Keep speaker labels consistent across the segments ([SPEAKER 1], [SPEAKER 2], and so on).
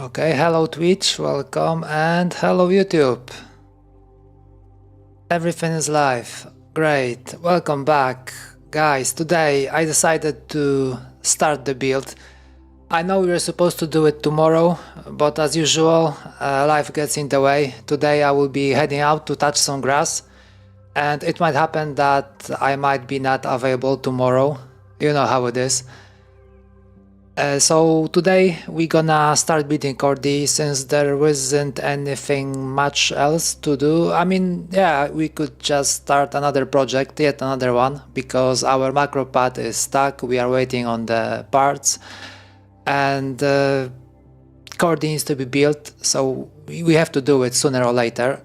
[SPEAKER 1] Okay, hello Twitch, welcome, and hello YouTube. Everything is live. Great, welcome back. Guys, today I decided to start the build. I know we were supposed to do it tomorrow, but as usual, life gets in the way. Today I will be heading out to touch some grass, and it might happen that I might be not available tomorrow. You know how it is. So today we're gonna start building Chordie since there isn't anything much else to do. I mean, yeah, we could just start another project, yet another one, because our macro path is stuck. We are waiting on the parts, and Chordie needs to be built, so we have to do it sooner or later.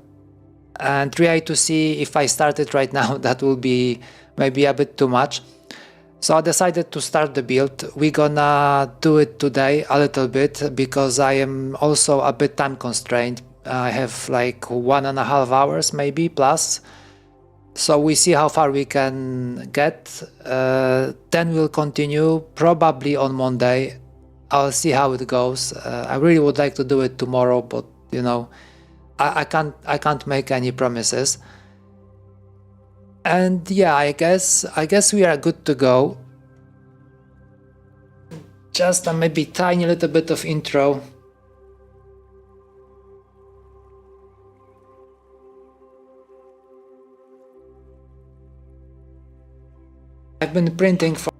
[SPEAKER 1] And try to see if I start it right now, that will be maybe a bit too much. So I decided to start the build. We're gonna do it today a little bit because I am also a bit time constrained. I have like 1.5 hours maybe plus. So we see how far we can get. Then we'll continue probably on Monday. I'll see how it goes. I really would like to do it tomorrow, but you know, I can't make any promises. And yeah, I guess we are good to go. Just a maybe tiny little bit of intro. I've been printing for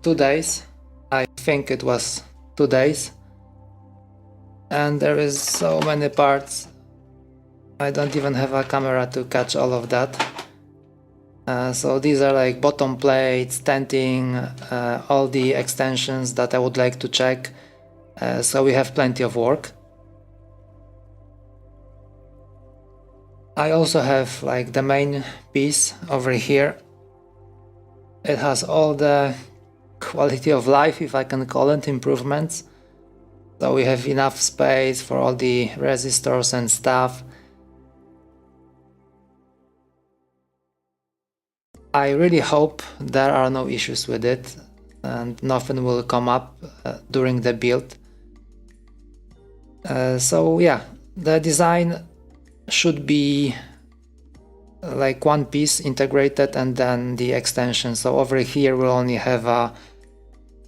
[SPEAKER 1] 2 days. I think it was 2 days. And there is so many parts. I don't even have a camera to catch all of that. So these are like bottom plates, tenting, all the extensions that I would like to check. So we have plenty of work. I also have like the main piece over here. It has all the quality of life, if I can call it, improvements. So we have enough space for all the resistors and stuff. I really hope there are no issues with it and nothing will come up during the build. So yeah, the design should be like one piece integrated and then the extension. So over here we'll only have a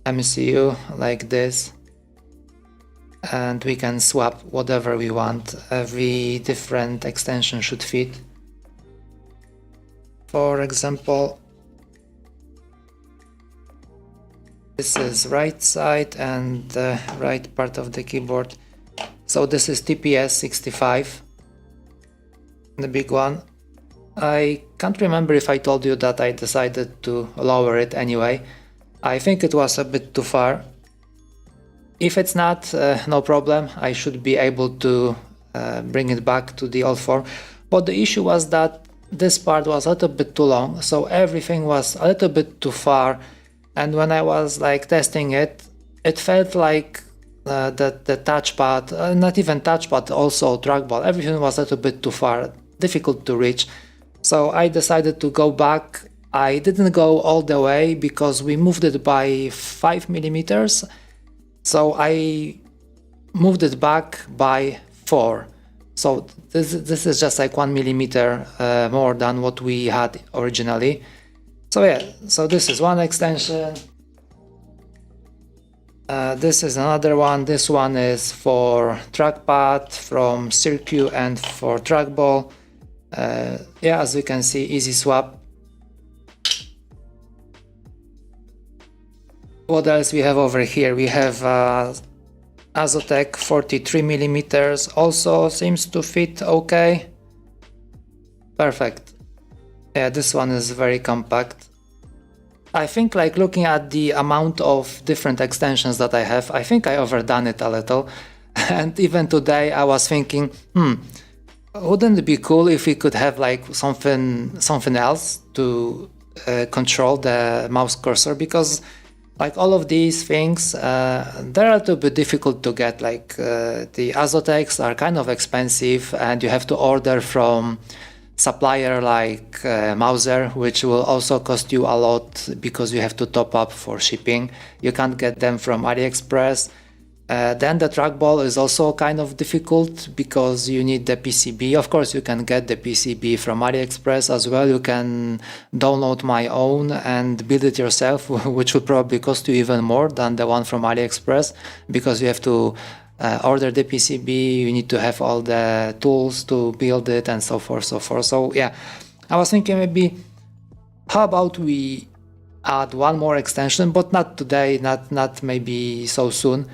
[SPEAKER 1] MCU like this, and we can swap whatever we want. Every different extension should fit. For example, this is right side and the right part of the keyboard. So this is TPS 65, the big one. I can't remember if I told you that I decided to lower it anyway. I think it was a bit too far. If it's not, no problem. I should be able to bring it back to the old form. But the issue was that this part was a little bit too long, so everything was a little bit too far, and when I was like testing it, it felt like the touchpad, not even touchpad, also trackball, everything was a little bit too far, difficult to reach. So I decided to go back. I didn't go all the way because we moved it by 5 millimeters, so I moved it back by 4. So this is just like 1 millimeter more than what we had originally. So yeah, so this is one extension. This is another one. This one is for trackpad from circuit and for trackball. Yeah, as you can see, easy swap. What else we have over here? We have Azotec 43 millimeters, also seems to fit okay. Perfect. Yeah, this one is very compact. I think, like, looking at the amount of different extensions that I have, I think I overdone it a little. And even today I was thinking, wouldn't it be cool if we could have like something else to control the mouse cursor, because like all of these things, they're a little bit difficult to get. Like the Azotecs are kind of expensive, and you have to order from supplier like Mauser, which will also cost you a lot because you have to top up for shipping. You can't get them from AliExpress. Then the trackball is also kind of difficult because you need the PCB. Of course, you can get the PCB from AliExpress as well. You can download my own and build it yourself, which will probably cost you even more than the one from AliExpress, because you have to order the PCB, you need to have all the tools to build it, and so forth, so forth. So yeah, I was thinking maybe, how about we add one more extension, but not today, not maybe so soon.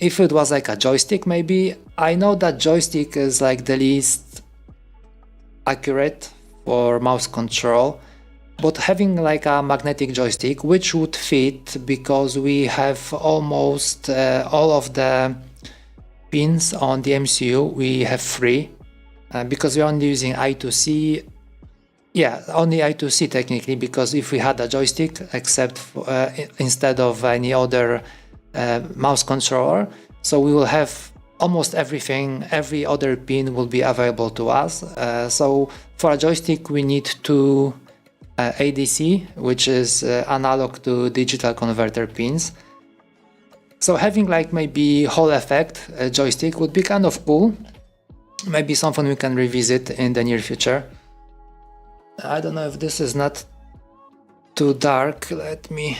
[SPEAKER 1] If it was like a joystick, maybe. I know that joystick is like the least accurate for mouse control, but having like a magnetic joystick, which would fit, because we have almost all of the pins on the MCU, we have free, because we're only using I2C. Yeah, only I2C technically, because if we had a joystick, except for, instead of any other mouse controller, so we will have almost everything, every other pin will be available to us. So for a joystick we need two ADC, which is analog to digital converter pins. So having like maybe Hall effect joystick would be kind of cool. Maybe something we can revisit in the near future. I don't know if this is not too dark. Let me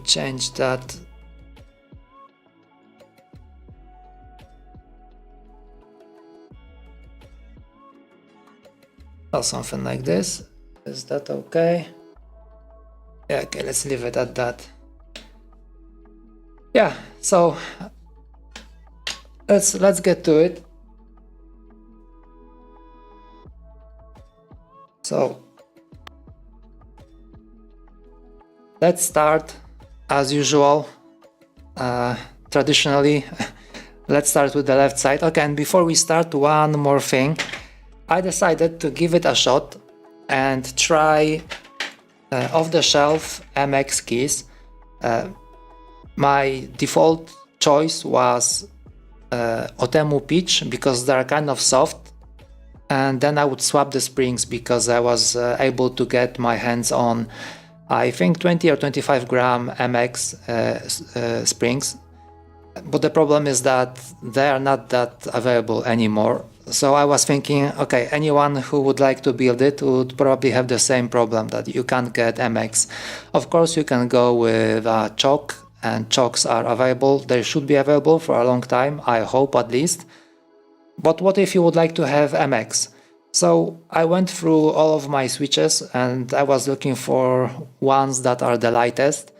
[SPEAKER 1] change that. Or something like this. Is that okay? Yeah, okay, let's leave it at that. Yeah, so let's get to it. So let's start as usual, traditionally. Let's start with the left side. Okay, and before we start, one more thing. I decided to give it a shot and try off-the-shelf MX keys. My default choice was Otemu Pitch, because they're kind of soft, and then I would swap the springs because I was able to get my hands on, I think, 20 or 25 gram MX springs. But the problem is that they are not that available anymore. So I was thinking, okay, anyone who would like to build it would probably have the same problem, that you can't get MX. Of course, you can go with chalk, and chalks are available. They should be available for a long time, I hope at least. But what if you would like to have MX? So I went through all of my switches and I was looking for ones that are the lightest.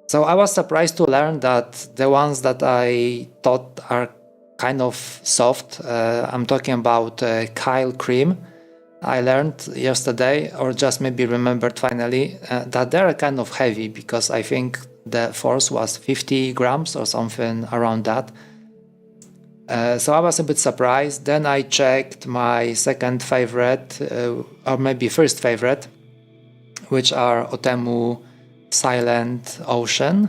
[SPEAKER 1] So I was surprised to learn that the ones that I thought are kind of soft, I'm talking about Kyle Cream. I learned yesterday, or just maybe remembered finally, that they're kind of heavy, because I think the force was 50 grams or something around that. So I was a bit surprised. Then I checked my second favorite, or maybe first favorite, which are Otemu Silent Ocean,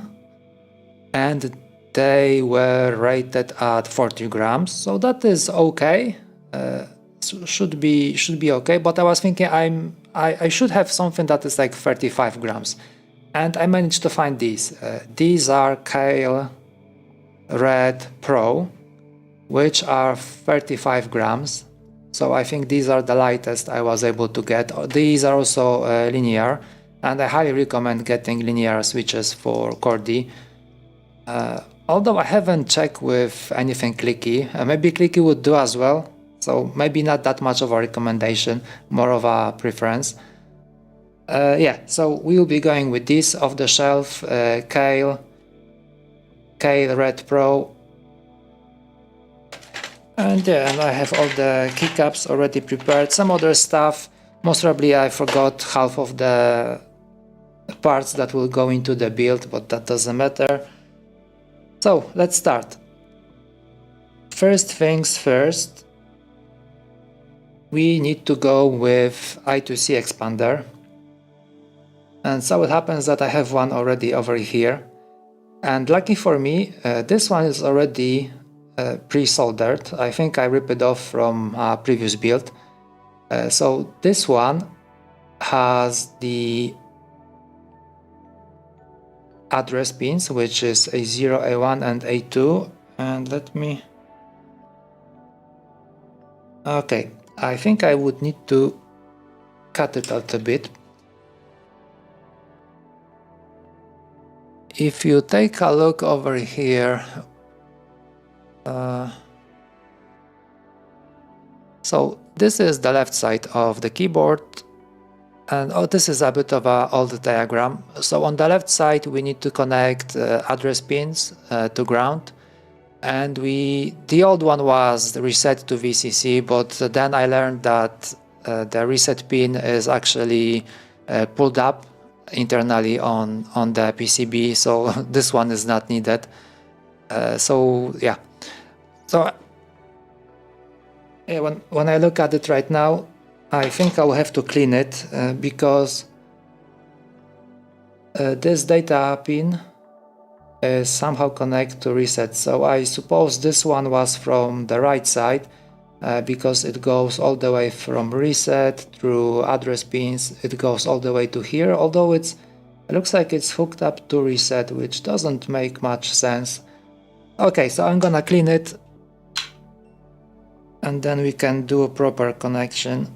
[SPEAKER 1] and they were rated at 40 grams, so that is okay. Should be okay. But I was thinking I should have something that is like 35 grams, and I managed to find these. These are Kale Red Pro, which are 35 grams. So I think these are the lightest I was able to get. These are also linear, and I highly recommend getting linear switches for Chordie. Although I haven't checked with anything clicky. Maybe clicky would do as well. So maybe not that much of a recommendation, more of a preference. Yeah, so we will be going with this off-the-shelf Kale Red Pro. And yeah, and I have all the keycaps already prepared. Some other stuff, most probably I forgot half of the parts that will go into the build, but that doesn't matter. So let's start. First things first, we need to go with I2C expander. And so it happens that I have one already over here. And lucky for me, this one is already pre-soldered. I think I ripped it off from a previous build. So this one has the address pins, which is A0, A1 and A2. And let me... Okay, I think I would need to cut it out a bit. If you take a look over here, so this is the left side of the keyboard, and this is a bit of an old diagram. So on the left side we need to connect address pins to ground, and the old one was reset to VCC, but then I learned that the reset pin is actually pulled up internally on the PCB, so this one is not needed. So yeah, when I look at it right now, I think I'll have to clean it because this data pin is somehow connected to reset. So I suppose this one was from the right side because it goes all the way from reset through address pins. It goes all the way to here, although it looks like it's hooked up to reset, which doesn't make much sense. Okay, so I'm gonna clean it and then we can do a proper connection.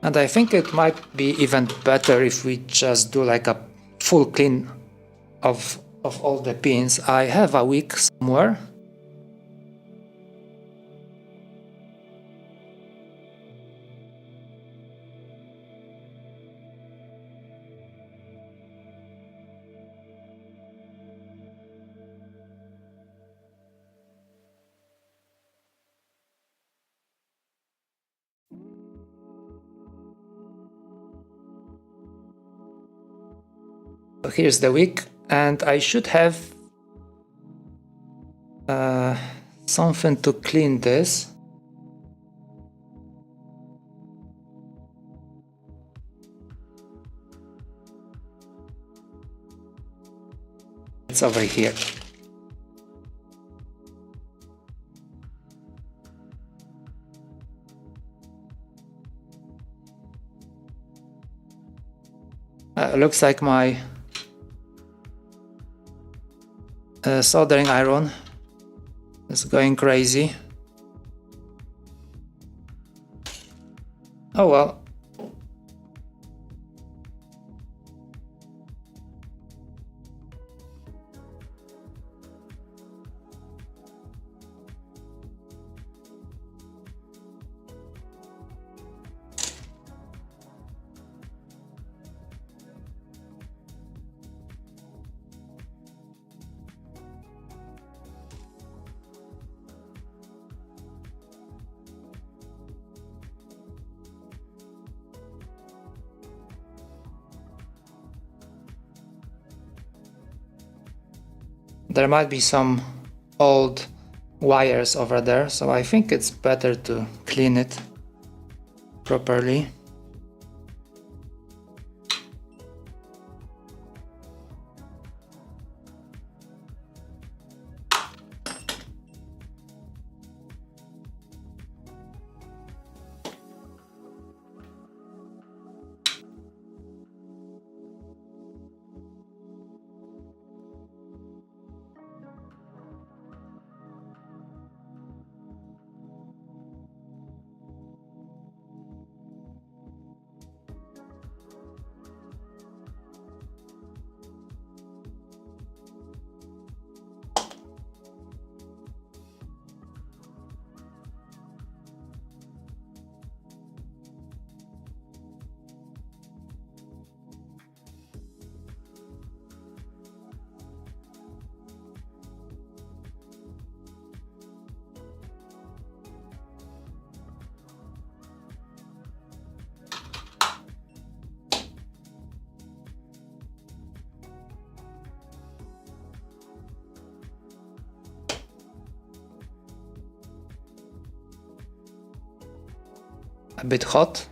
[SPEAKER 1] And I think it might be even better if we just do like a full clean of all the pins. I have a wick somewhere. So here's the wick, and I should have something to clean this. It's over here. Looks like my soldering iron is going crazy. Oh well. There might be some old wires over there, so I think it's better to clean it properly. A bit hot.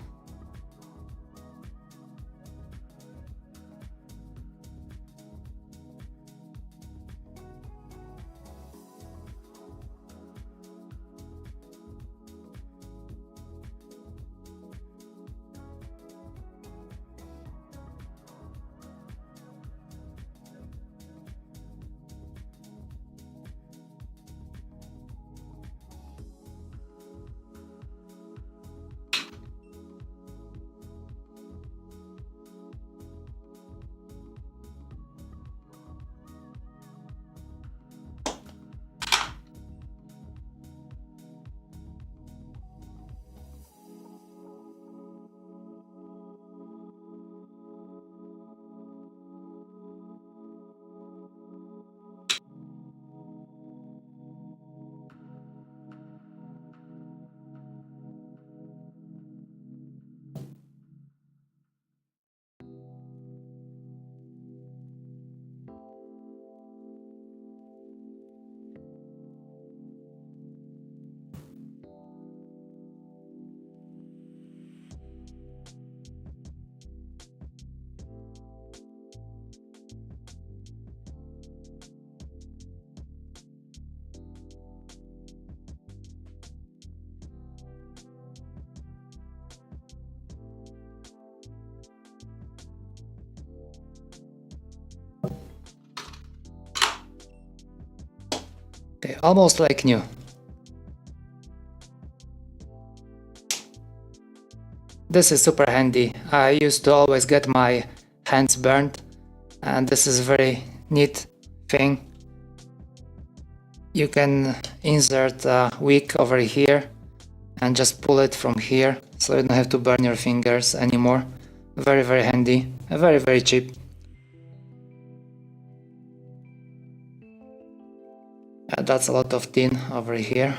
[SPEAKER 1] Okay, almost like new. This is super handy. I used to always get my hands burned, and this is a very neat thing. You can insert a wick over here and just pull it from here, so you don't have to burn your fingers anymore. Very, very handy, very, very cheap. That's a lot of tin over here.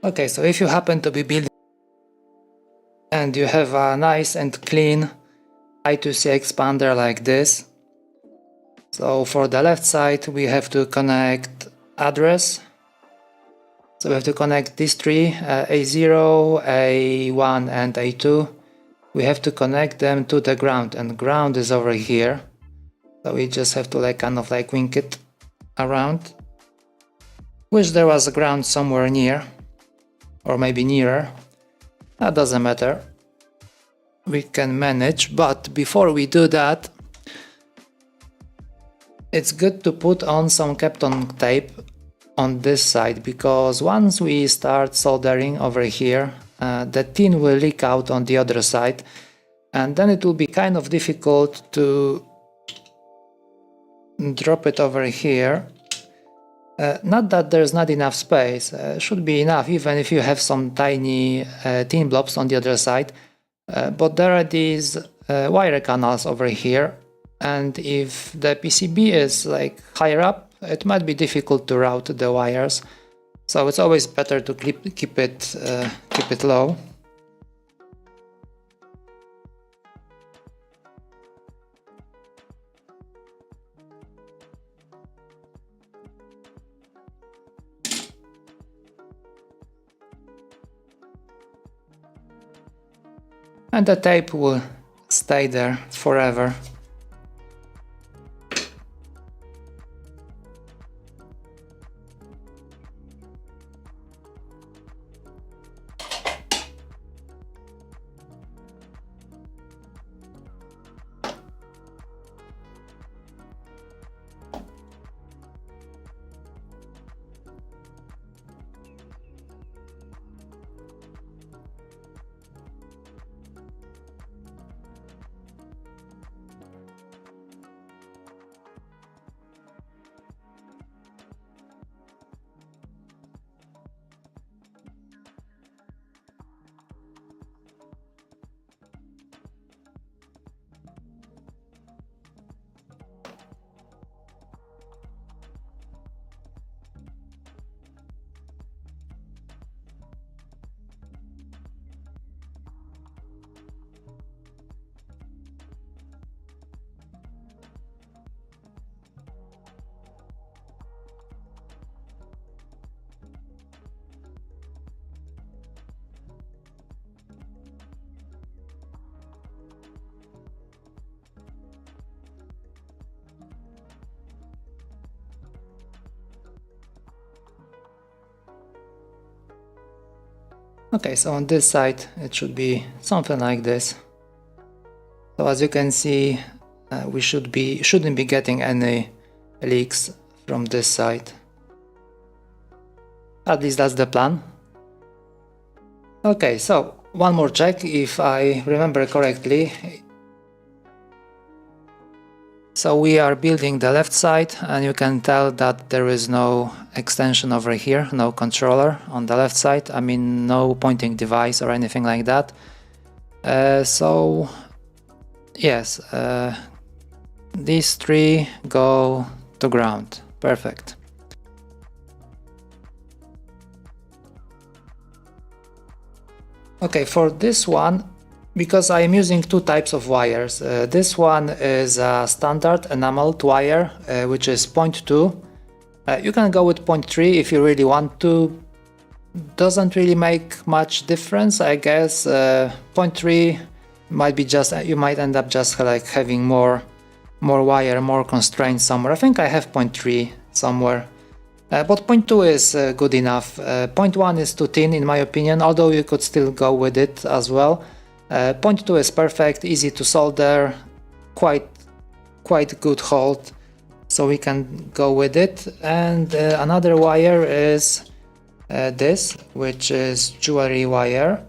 [SPEAKER 1] Okay, so if you happen to be building and you have a nice and clean I2C expander like this, so for the left side we have to connect address. So we have to connect these three, A0, A1 and A2. We have to connect them to the ground, and ground is over here. So we just have to kind of wink it around. Wish there was a ground somewhere near, or maybe nearer. That doesn't matter. We can manage, but before we do that, it's good to put on some Kapton tape on this side, because once we start soldering over here, the tin will leak out on the other side, and then it will be kind of difficult to drop it over here. Not that there's not enough space, should be enough even if you have some tiny tin blobs on the other side, but there are these wire canals over here, and if the PCB is higher up, it might be difficult to route the wires, so it's always better to keep it low. And the tape will stay there forever. Okay, so on this side it should be something like this. So as you can see, we shouldn't be getting any leaks from this side. At least that's the plan. Okay, so one more check if I remember correctly. So we are building the left side, and you can tell that there is no extension over here, no controller on the left side. I mean, no pointing device or anything like that. So yes, these three go to ground. Perfect. Okay, for this one, because I am using two types of wires, this one is a standard enameled wire, which is 0.2. You can go with 0.3 if you really want to. Doesn't really make much difference, I guess. 0.3 might be just, you might end up just like having more wire, more constraints somewhere. I think I have 0.3 somewhere. But 0.2 is good enough. 0.1 is too thin in my opinion, although you could still go with it as well. 0.2 is perfect, easy to solder, quite good hold, so we can go with it. And another wire is this, which is jewelry wire.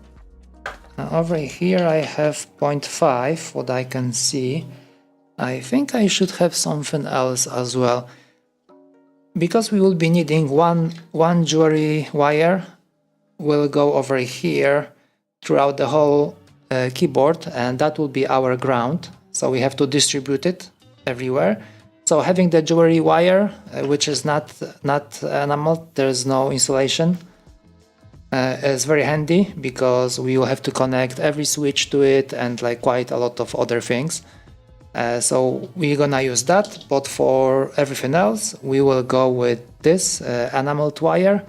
[SPEAKER 1] Over here I have 0.5, what I can see. I think I should have something else as well, because we will be needing one jewelry wire will go over here throughout the whole keyboard, and that will be our ground, so we have to distribute it everywhere. So having the jewelry wire, which is not enameled, there's no insulation, is very handy, because we will have to connect every switch to it and like quite a lot of other things. So we're gonna use that, but for everything else we will go with this enameled wire.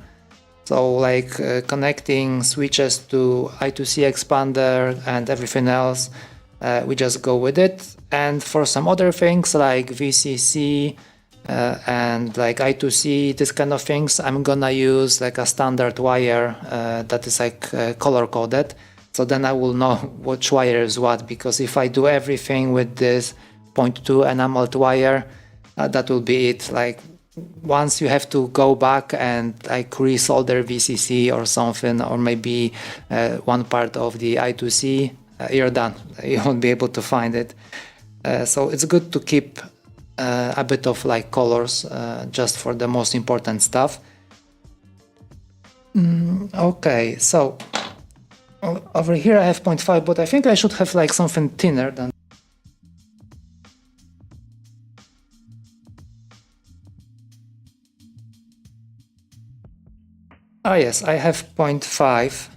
[SPEAKER 1] So like connecting switches to I2C expander and everything else, we just go with it. And for some other things like VCC and like I2C, this kind of things, I'm gonna use like a standard wire that is like color coded. So then I will know which wire is what, because if I do everything with this 0.2 enameled wire, that will be it. Like once you have to go back and like resolder VCC or something, or maybe one part of the I2C, you're done. You won't be able to find it. So it's good to keep a bit of like colors just for the most important stuff. Okay, so over here I have 0.5, but I think I should have like something thinner than. Ah yes, I have 0.5.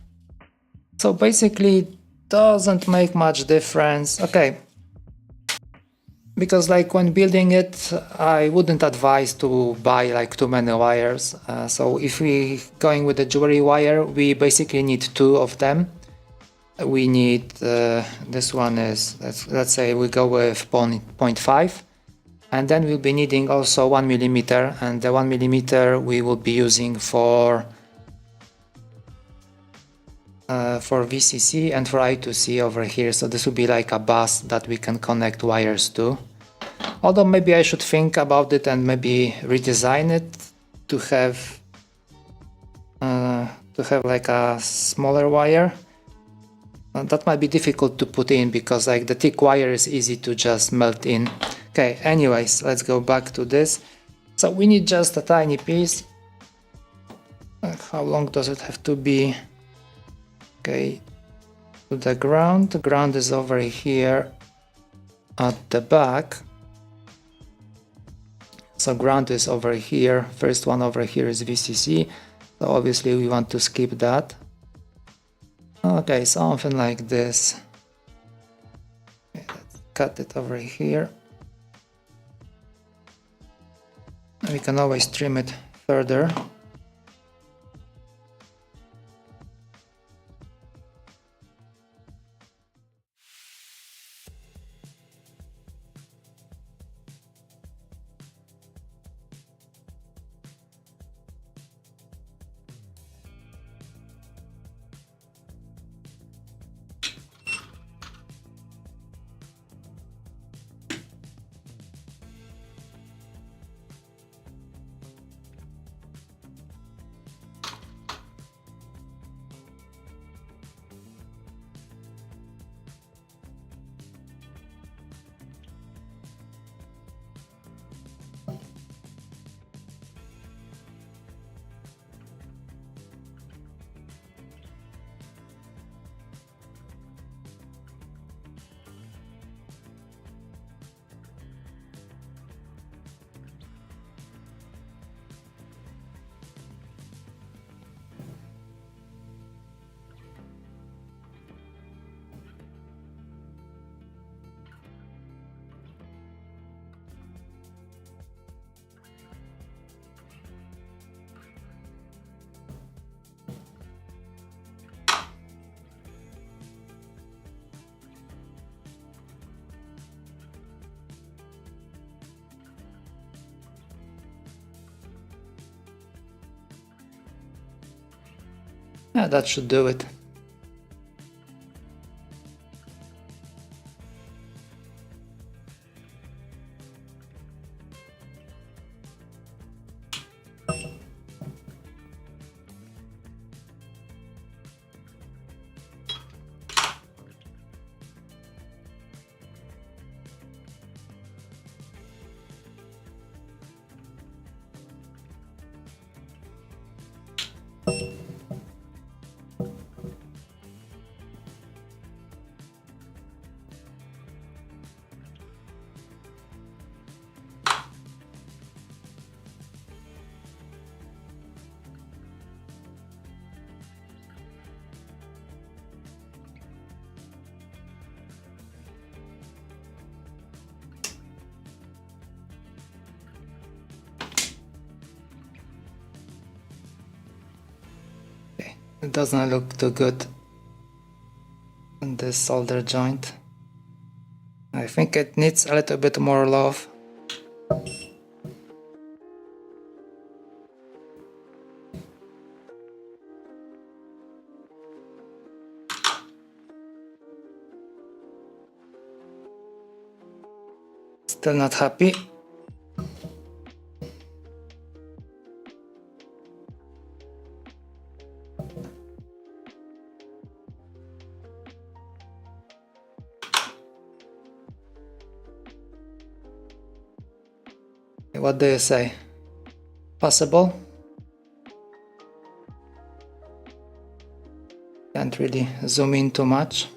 [SPEAKER 1] So basically doesn't make much difference. Okay. Because like when building it, I wouldn't advise to buy like too many wires. So if we going with the jewelry wire, we basically need two of them. We need this one is, let's say we go with 0.5, and then we'll be needing also 1 millimeter, and the 1 millimeter we will be using for VCC and for I2C over here. So this will be like a bus that we can connect wires to. Although maybe I should think about it and maybe redesign it to have like a smaller wire. That might be difficult to put in because like the thick wire is easy to just melt in. Okay, anyways, let's go back to this. So we need just a tiny piece. How long does it have to be? Okay, to the ground. The ground is over here at the back. So ground is over here. First one over here is VCC. So obviously we want to skip that. Okay, something like this. Okay, let's cut it over here. And we can always trim it further. Yeah, that should do it. It doesn't look too good in this solder joint. I think it needs a little bit more love. Still not happy. What do you say? Possible? Can't really zoom in too much.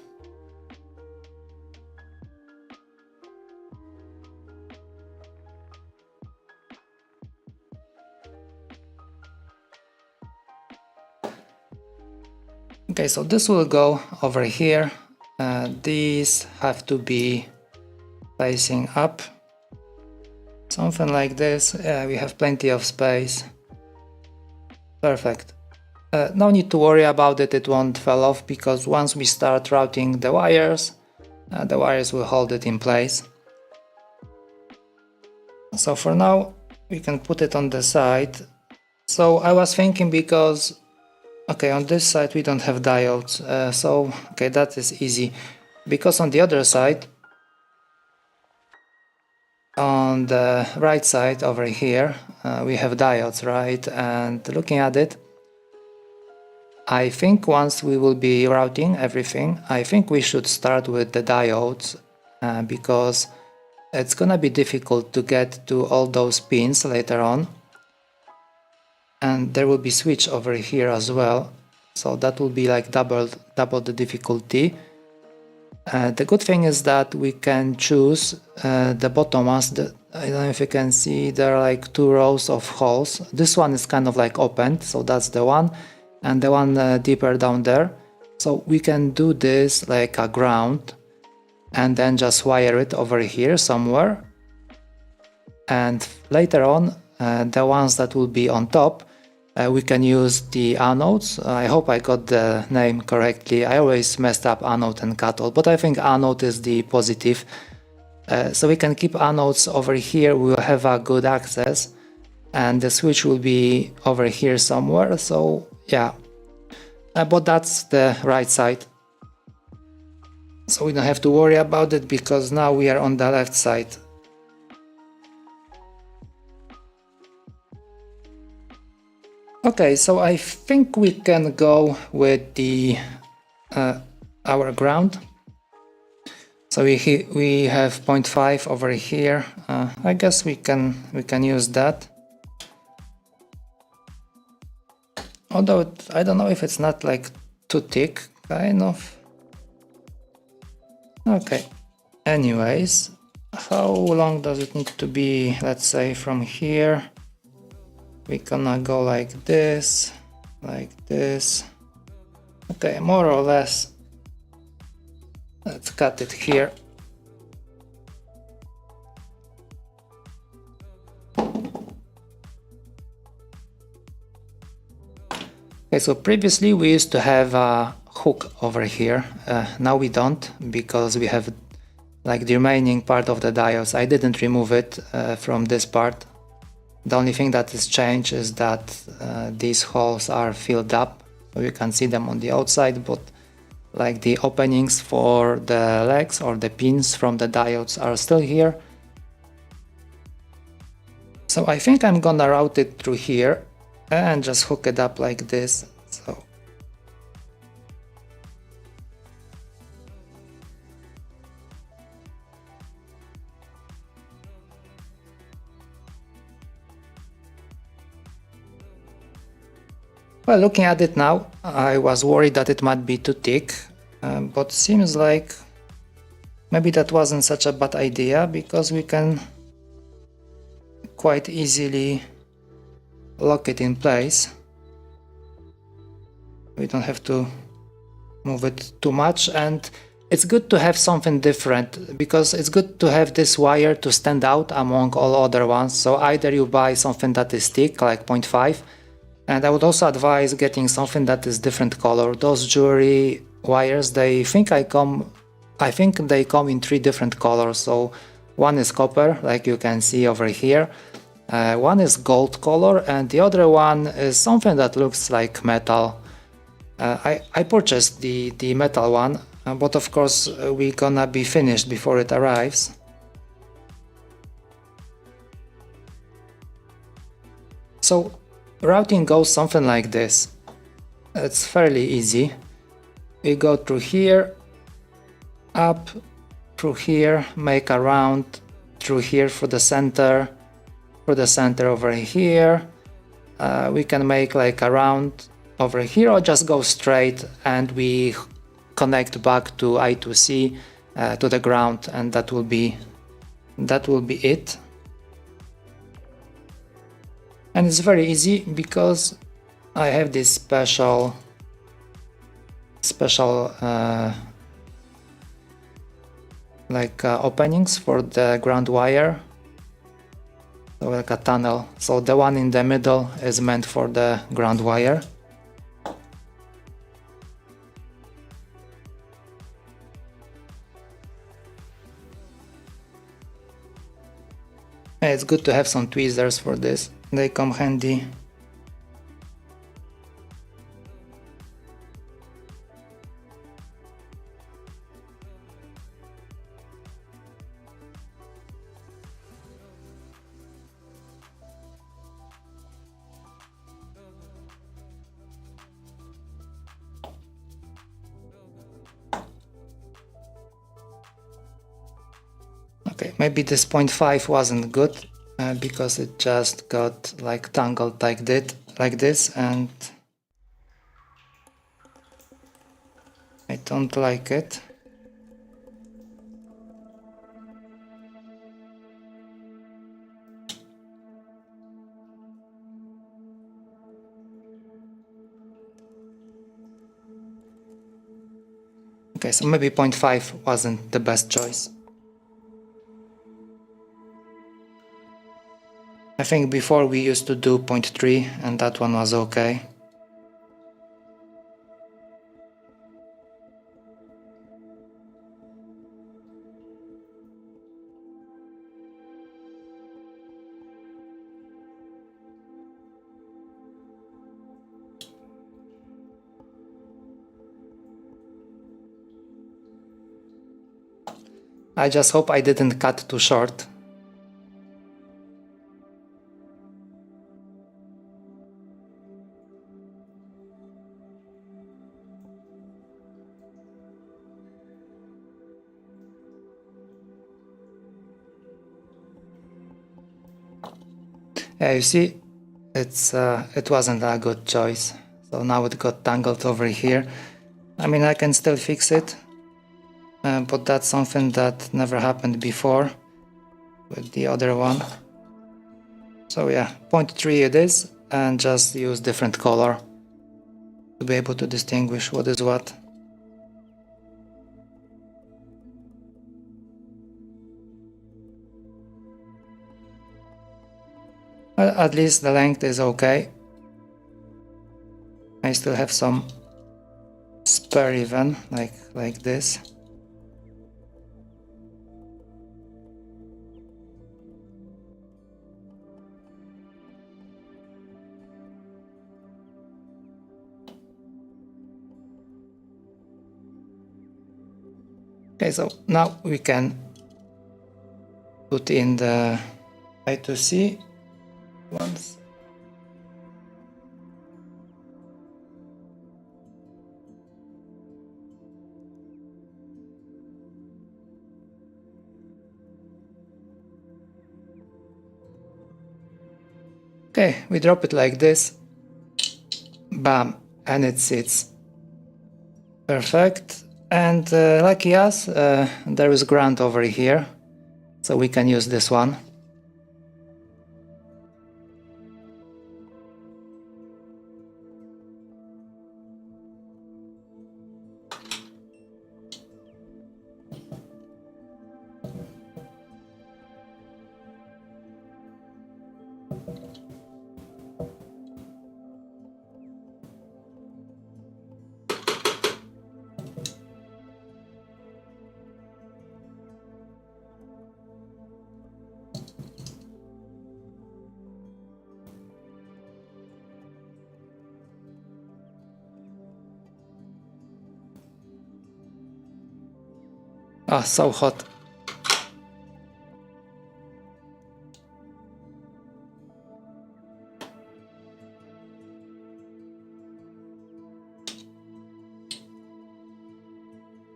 [SPEAKER 1] Okay, so this will go over here. These have to be facing up. Something like this. Yeah, we have plenty of space. Perfect. No need to worry about it, it won't fall off, because once we start routing the wires will hold it in place. So for now we can put it on the side. So I was thinking, because okay, on this side we don't have diodes, so okay, that is easy, because on the other side, on the right side over here, we have diodes, right? And looking at it, I think once we will be routing everything, I think we should start with the diodes, because it's gonna be difficult to get to all those pins later on. And there will be switch over here as well, so that will be like double the difficulty. The good thing is that we can choose the bottom ones. I don't know if you can see, there are like 2 rows of holes. This one is kind of like opened, so that's the one, and the one deeper down there. So we can do this like a ground and then just wire it over here somewhere, and later on the ones that will be on top, we can use the anodes. I hope I got the name correctly. I always messed up anode and cathode, but I think anode is the positive. So we can keep anodes over here, we will have a good access, and the switch will be over here somewhere, so yeah. But that's the right side, so we don't have to worry about it, because now we are on the left side. Okay, so I think we can go with the our ground. So we have 0.5 over here. I guess we can use that. Although I don't know if it's not like too thick, kind of. Okay. Anyways, how long does it need to be? Let's say from here. We're gonna go like this, okay, more or less. Let's cut it here. Okay, so previously we used to have a hook over here, now we don't, because we have like the remaining part of the diodes. I didn't remove it from this part. The only thing that is changed is that these holes are filled up, so you can see them on the outside, but like the openings for the legs or the pins from the diodes are still here. So I think I'm gonna route it through here and just hook it up like this. So well, looking at it now, I was worried that it might be too thick, but seems like maybe that wasn't such a bad idea, because we can quite easily lock it in place. We don't have to move it too much, and it's good to have something different, because it's good to have this wire to stand out among all other ones. So either you buy something that is thick like 0.5, and I would also advise getting something that is different color. Those jewelry wires, I think they come in 3 different colors. So one is copper, like you can see over here, one is gold color, and the other one is something that looks like metal. I purchased the metal one, but of course we're gonna be finished before it arrives. So routing goes something like this. It's fairly easy. We go through here, up through here, make a round through here for the center over here. We can make like a round over here, or just go straight and we connect back to I2C to the ground, and that will be it. And it's very easy because I have this special openings for the ground wire, so like a tunnel. So the one in the middle is meant for the ground wire. And it's good to have some tweezers for this, they come handy. Okay, maybe this 0.5 wasn't good because it just got like tangled like this, and I don't like it. Okay, so maybe 0.5 wasn't the best choice. I think before we used to do 0.3 and that one was okay. I just hope I didn't cut too short. Yeah, you see, it wasn't a good choice. So now it got tangled over here. I mean, I can still fix it, but that's something that never happened before with the other one. So yeah, 0.3 it is, and just use different color to be able to distinguish what is what. Well, at least the length is okay. I still have some spare even, like this. Okay, so now we can put in the I2C ones. Okay, we drop it like this, bam, and it sits perfect. And lucky us, there is ground over here, so we can use this one. Ah, so hot.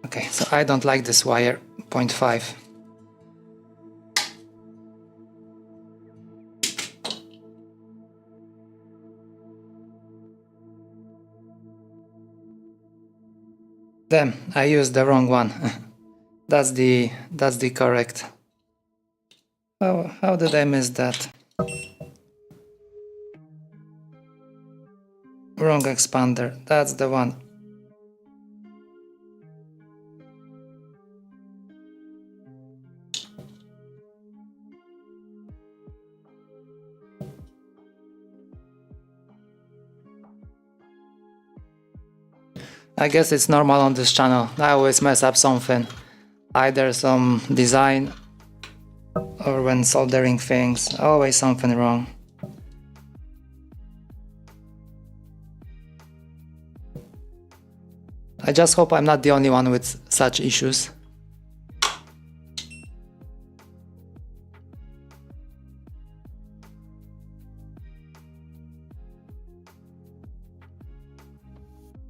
[SPEAKER 1] Okay, so I don't like this wire, 0.5. Damn, I used the wrong one. That's the correct. How did I miss that? Wrong expander, that's the one. I guess it's normal on this channel. I always mess up something. Either some design or when soldering things, always something wrong. I just hope I'm not the only one with such issues.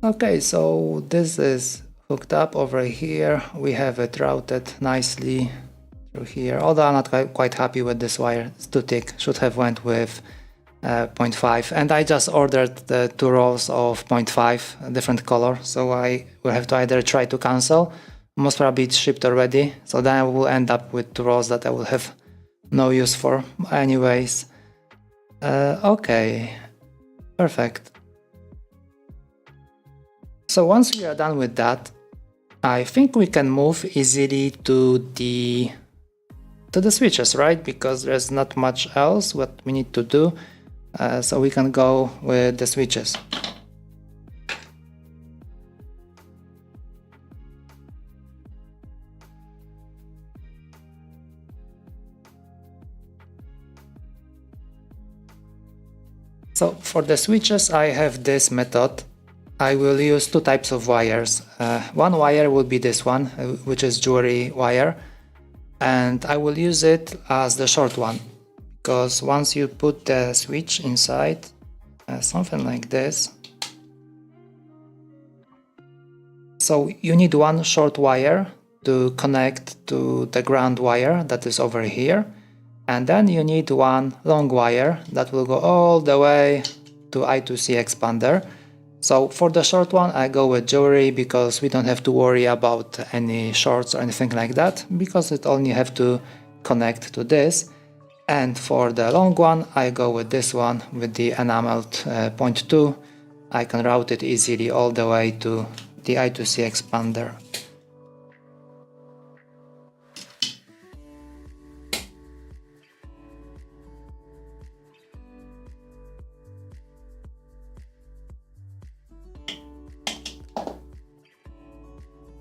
[SPEAKER 1] Okay, so this is hooked up over here. We have it routed nicely through here. Although I'm not quite happy with this wire, it's too thick. Should have went with 0.5. And I just ordered the 2 rolls of 0.5, a different color. So I will have to either try to cancel. Most probably it's shipped already. So then I will end up with 2 rolls that I will have no use for. Anyways, okay, perfect. So once we are done with that, I think we can move easily to the switches, right? Because there's not much else what we need to do. So we can go with the switches. So for the switches, I have this method. I will use 2 types of wires. One wire will be this one, which is jewelry wire, and I will use it as the short one, because once you put the switch inside, something like this, so you need one short wire to connect to the ground wire that is over here, and then you need one long wire that will go all the way to I2C expander. So for the short one, I go with jewelry because we don't have to worry about any shorts or anything like that, because it only have to connect to this. And for the long one, I go with this one with the enameled 0.2. I can route it easily all the way to the I2C expander.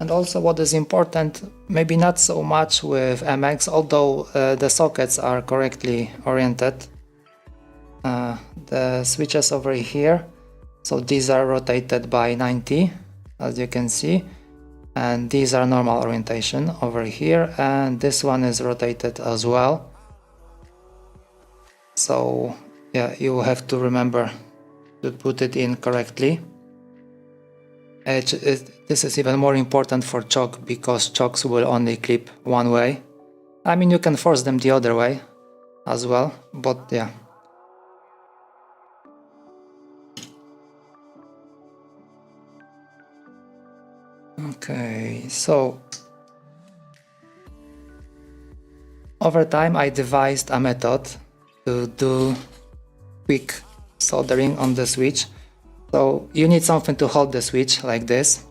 [SPEAKER 1] And also what is important, maybe not so much with MX, although the sockets are correctly oriented. The switches over here, so these are rotated by 90, as you can see. and these are normal orientation over here, and this one is rotated as well. So yeah, you have to remember to put it in correctly. This is even more important for choke, because chokes will only clip one way. I mean, you can force them the other way as well, but yeah. Okay, so over time I devised a method to do quick soldering on the switch. So you need something to hold the switch like this.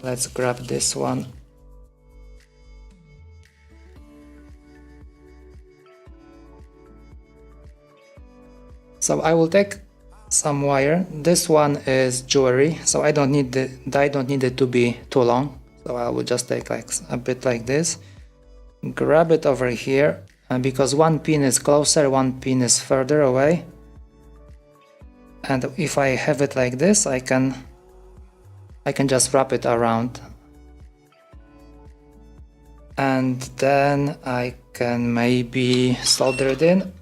[SPEAKER 1] Let's grab this one. So I will take some wire. This one is jewelry, so I don't need it to be too long. So I will just take like a bit like this, grab it over here, and because one pin is closer, one pin is further away. And if I have it like this, I can just wrap it around, and then I can maybe solder it in.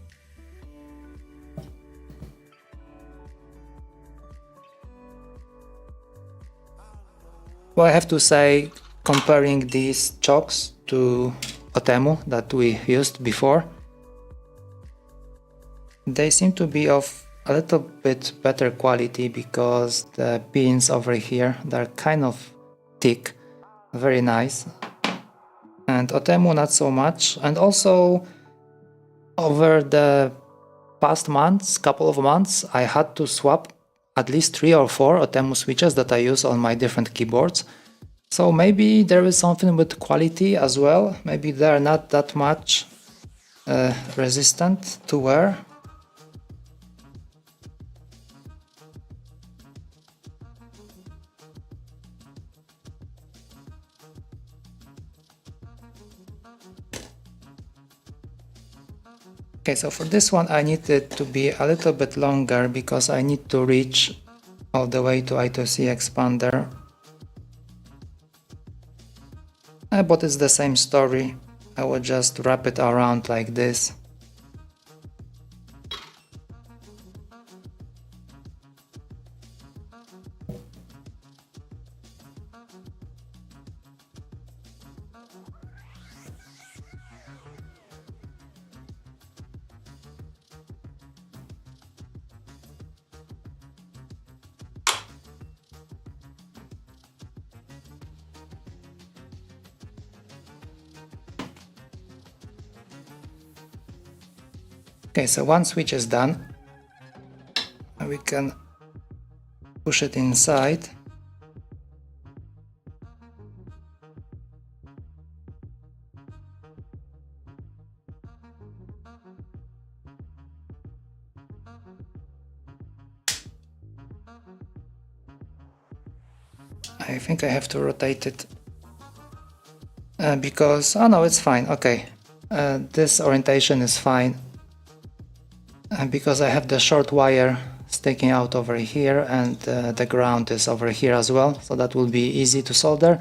[SPEAKER 1] Well, I have to say, comparing these chokes to Otemu that we used before, they seem to be of a little bit better quality, because the pins over here, they're kind of thick, very nice, and Otemu not so much. And also over the past couple of months, I had to swap at least 3 or 4 Otemu switches that I use on my different keyboards. So maybe there is something with quality as well. Maybe they're not that much resistant to wear. Okay, so for this one I need it to be a little bit longer, because I need to reach all the way to I2C expander. But it's the same story. I will just wrap it around like this. Okay, so one switch is done. We can push it inside. I think I have to rotate it because, oh no, it's fine. Okay, this orientation is fine. Because I have the short wire sticking out over here, and the ground is over here as well, so that will be easy to solder.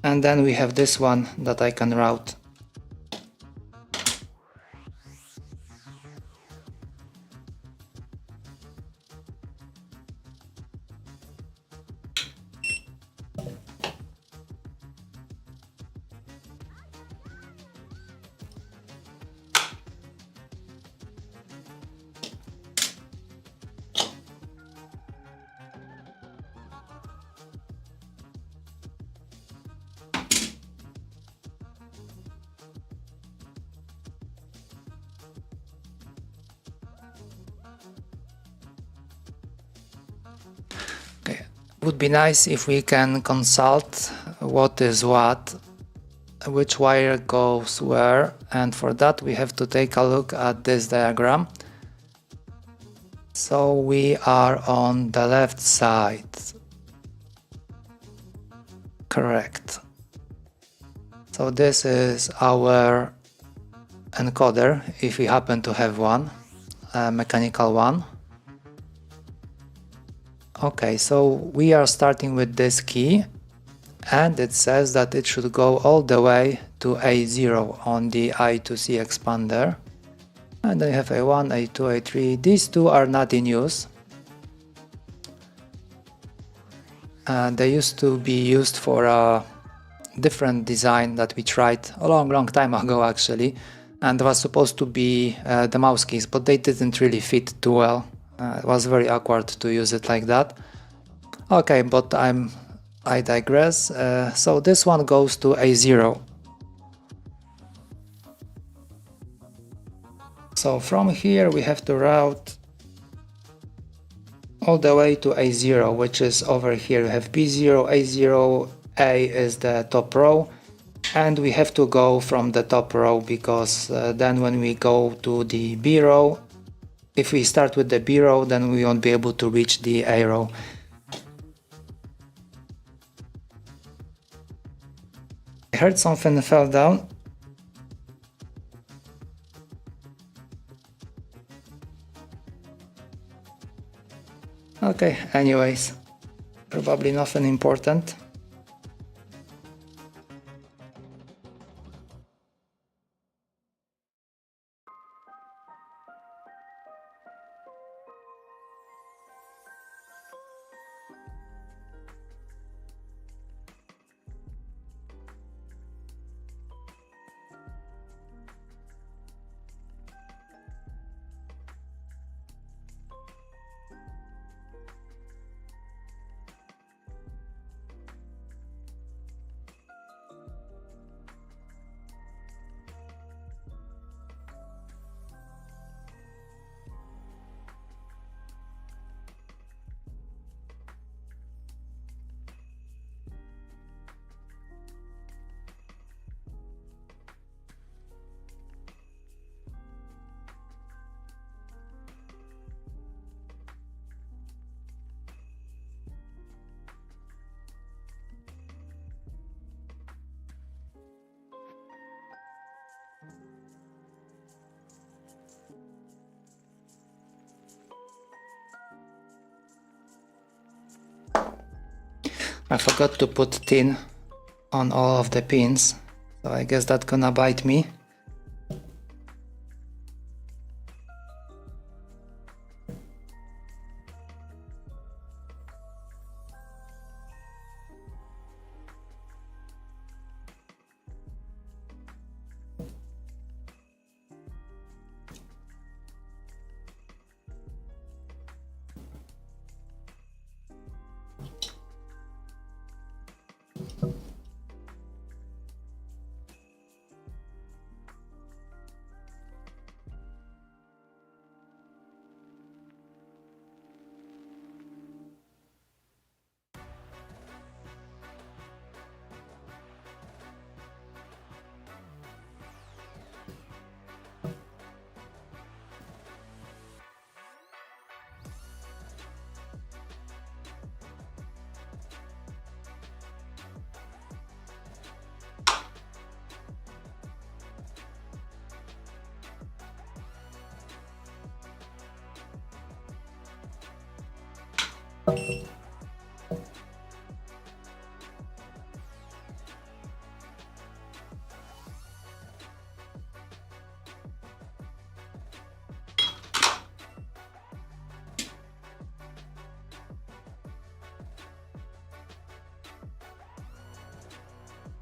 [SPEAKER 1] And then we have this one that I can route. Would be nice if we can consult what is what, which wire goes where, and for that we have to take a look at this diagram. So we are on the left side. Correct. So this is our encoder, if we happen to have one, a mechanical one. Okay, so we are starting with this key, and it says that it should go all the way to A0 on the I2C expander. And then you have A1, A2, A3. These two are not in use. They used to be used for a different design that we tried a long time ago actually, and was supposed to be the mouse keys, but they didn't really fit too well. It was very awkward to use it like that. Okay, but I digress. So this one goes to A0. So from here we have to route all the way to A0, which is over here. We have B0, A0, A is the top row, and we have to go from the top row because then when we go to the B row, if we start with the B row, then we won't be able to reach the A row. I heard something fell down. Okay, anyways, probably nothing important. I forgot to put tin on all of the pins, so I guess that's gonna bite me.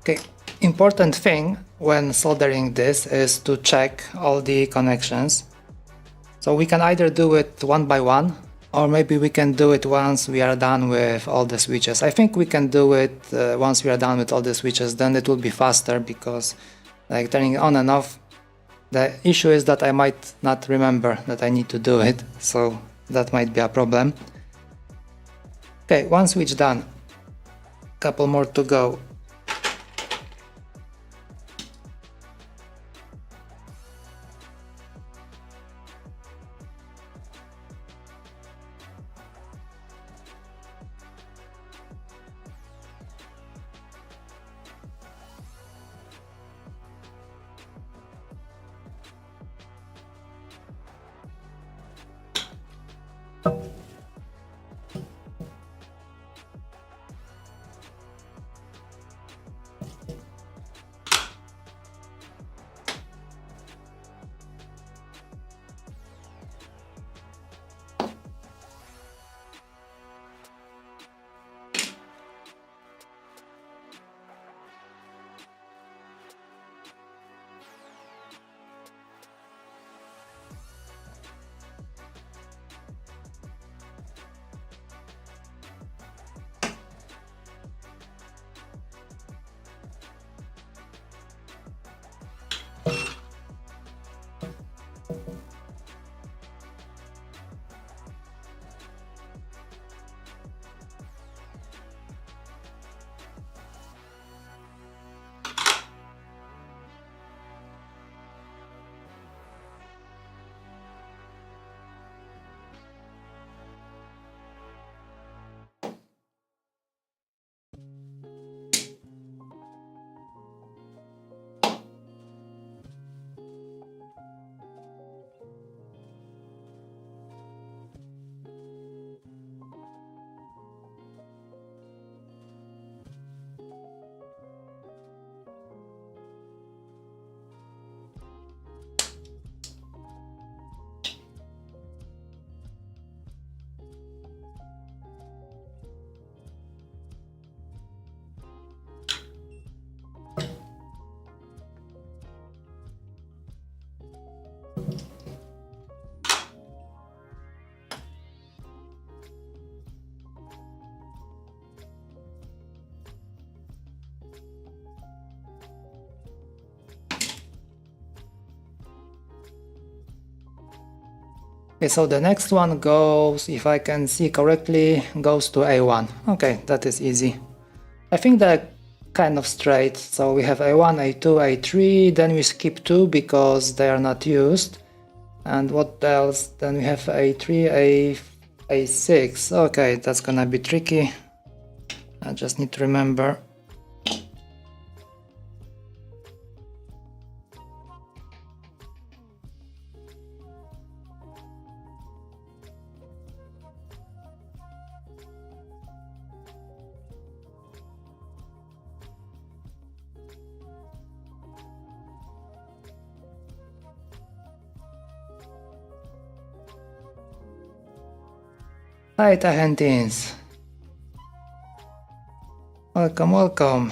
[SPEAKER 1] Okay, important thing when soldering this is to check all the connections. So we can either do it one by one, or maybe we can do it once we are done with all the switches. I think we can do it once we are done with all the switches, then it will be faster, because like turning on and off, the issue is that I might not remember that I need to do it, so that might be a problem. Okay, one switch done, couple more to go. Okay, so the next one goes, if I can see correctly, goes to A1. Okay, that is easy. I think they're kind of straight. So we have A1, A2, A3, then we skip 2 because they are not used. And what else? Then we have A3, A6. Okay, that's gonna be tricky. I just need to remember. Hi Tahentins. Welcome, welcome.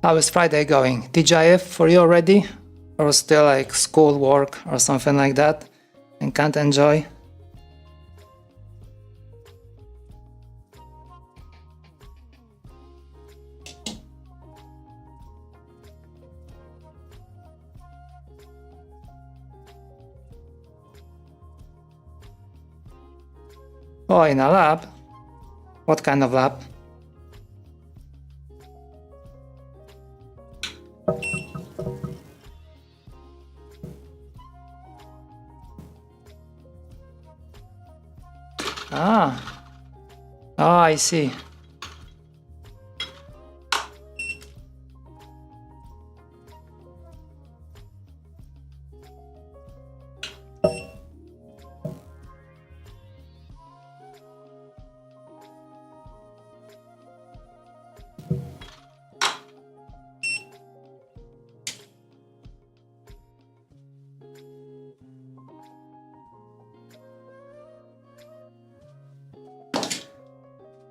[SPEAKER 1] How is Friday going? TGIF for you already? Or still like school work or something like that and can't enjoy? Oh, in a lab? What kind of lab? Ah, oh, I see.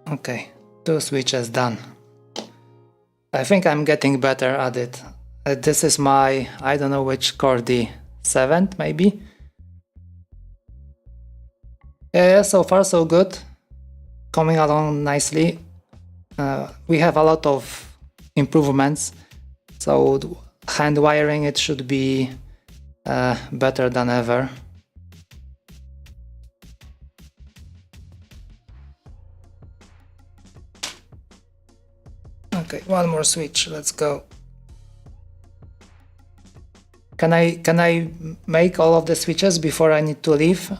[SPEAKER 1] Okay, 2 switches done. I think I'm getting better at it. This is my, I don't know which Chordie, 7th maybe? Yeah, so far so good. Coming along nicely. We have a lot of improvements, so hand wiring it should be better than ever. Okay, one more switch, let's go. Can I make all of the switches before I need to leave?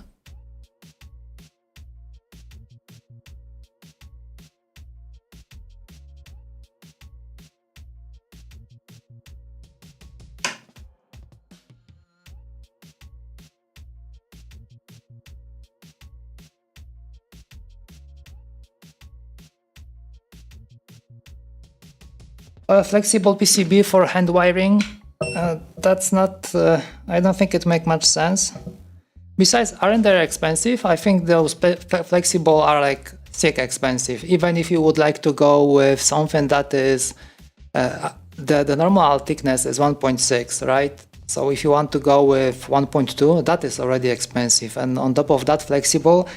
[SPEAKER 1] A flexible PCB for hand wiring, that's not, I don't think it makes much sense. Besides, aren't they expensive? I think those flexible are like sick expensive. Even if you would like to go with something that is, the normal thickness is 1.6, right? So if you want to go with 1.2, that is already expensive. And on top of that flexible,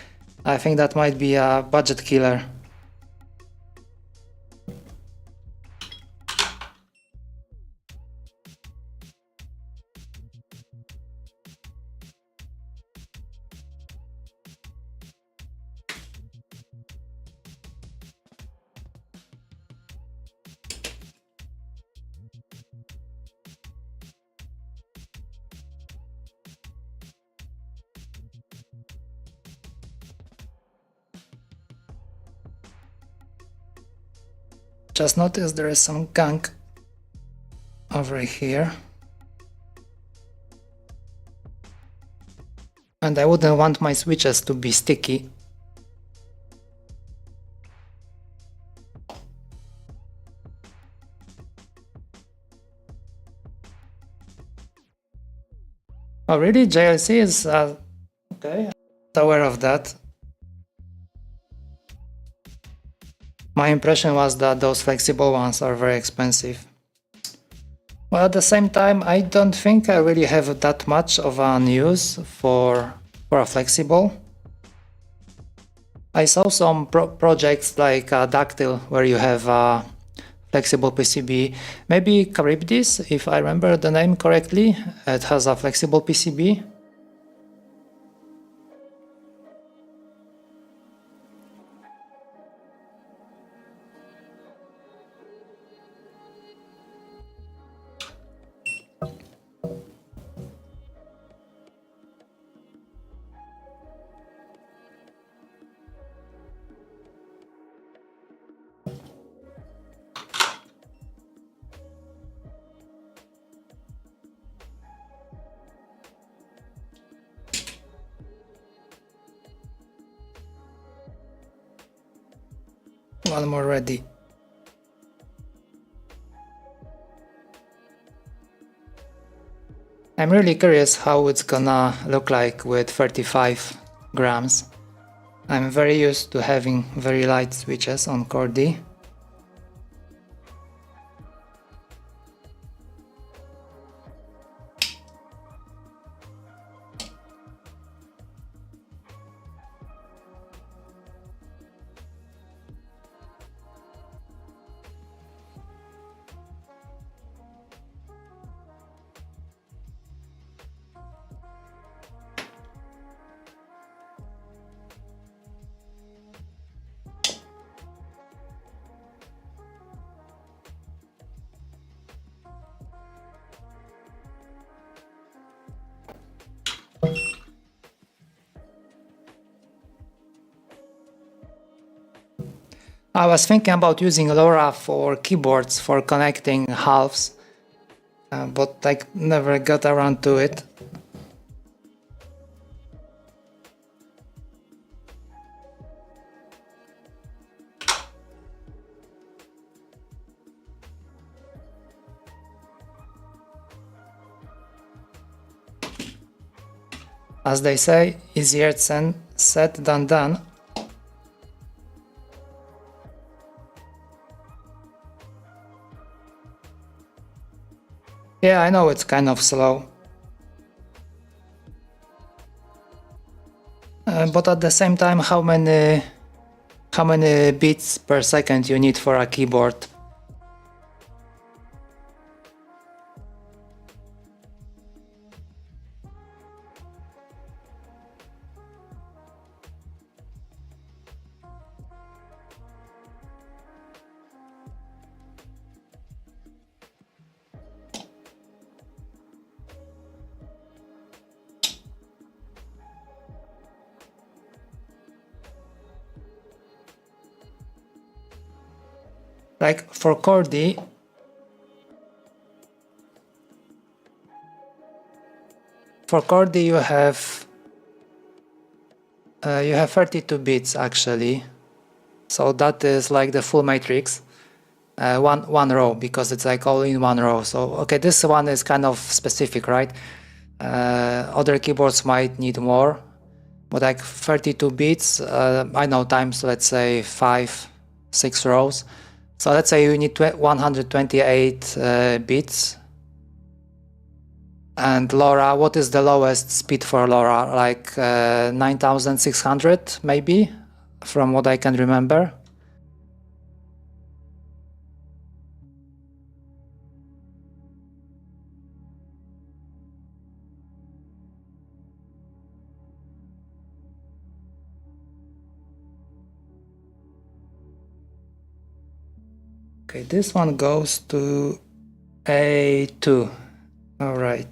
[SPEAKER 1] I think that might be a budget killer. Just notice there is some gunk over here. And I wouldn't want my switches to be sticky. Oh really? JLC is okay, I'm aware of that. My impression was that those flexible ones are very expensive. Well, at the same time, I don't think I really have that much of an use for a flexible. I saw some projects like Dactyl where you have a flexible PCB. Maybe Charybdis, if I remember the name correctly, it has a flexible PCB. One more ready. I'm really curious how it's gonna look like with 35 grams. I'm very used to having very light switches on Chordie. I was thinking about using LoRa for keyboards for connecting halves, but I never got around to it. As they say, easier said than done. Yeah, I know it's kind of slow. But at the same time, how many beats per second you need for a keyboard? Like for Chordie, you have 32 bits actually, so that is like the full matrix. One row, because it's like all in one row. So okay, this one is kind of specific, right? Other keyboards might need more, but like 32 bits, I know, times let's say 5-6 rows. So let's say you need 128 bits. And LoRa, what is the lowest speed for LoRa? Like 9600 maybe, from what I can remember. Okay, this one goes to A2. All right.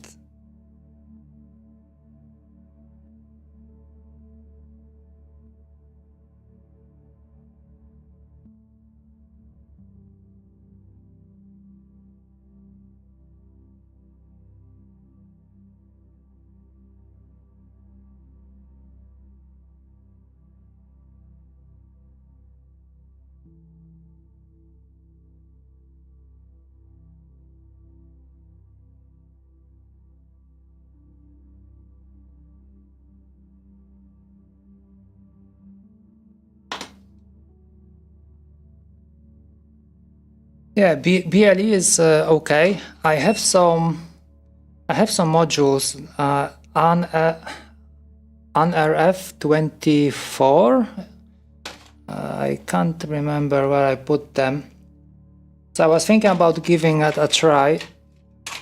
[SPEAKER 1] Yeah, BLE is okay. I have some modules on RF24. I can't remember where I put them. So I was thinking about giving it a try,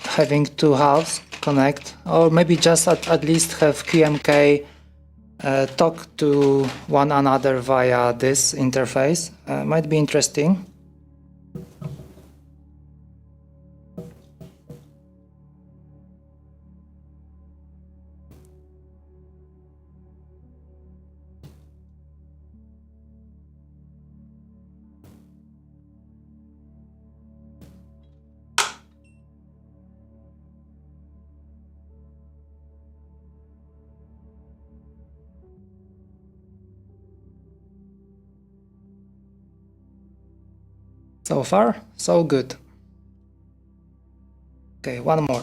[SPEAKER 1] having two halves connect, or maybe just at least have QMK talk to one another via this interface. Might be interesting. So far, so good. Okay, one more.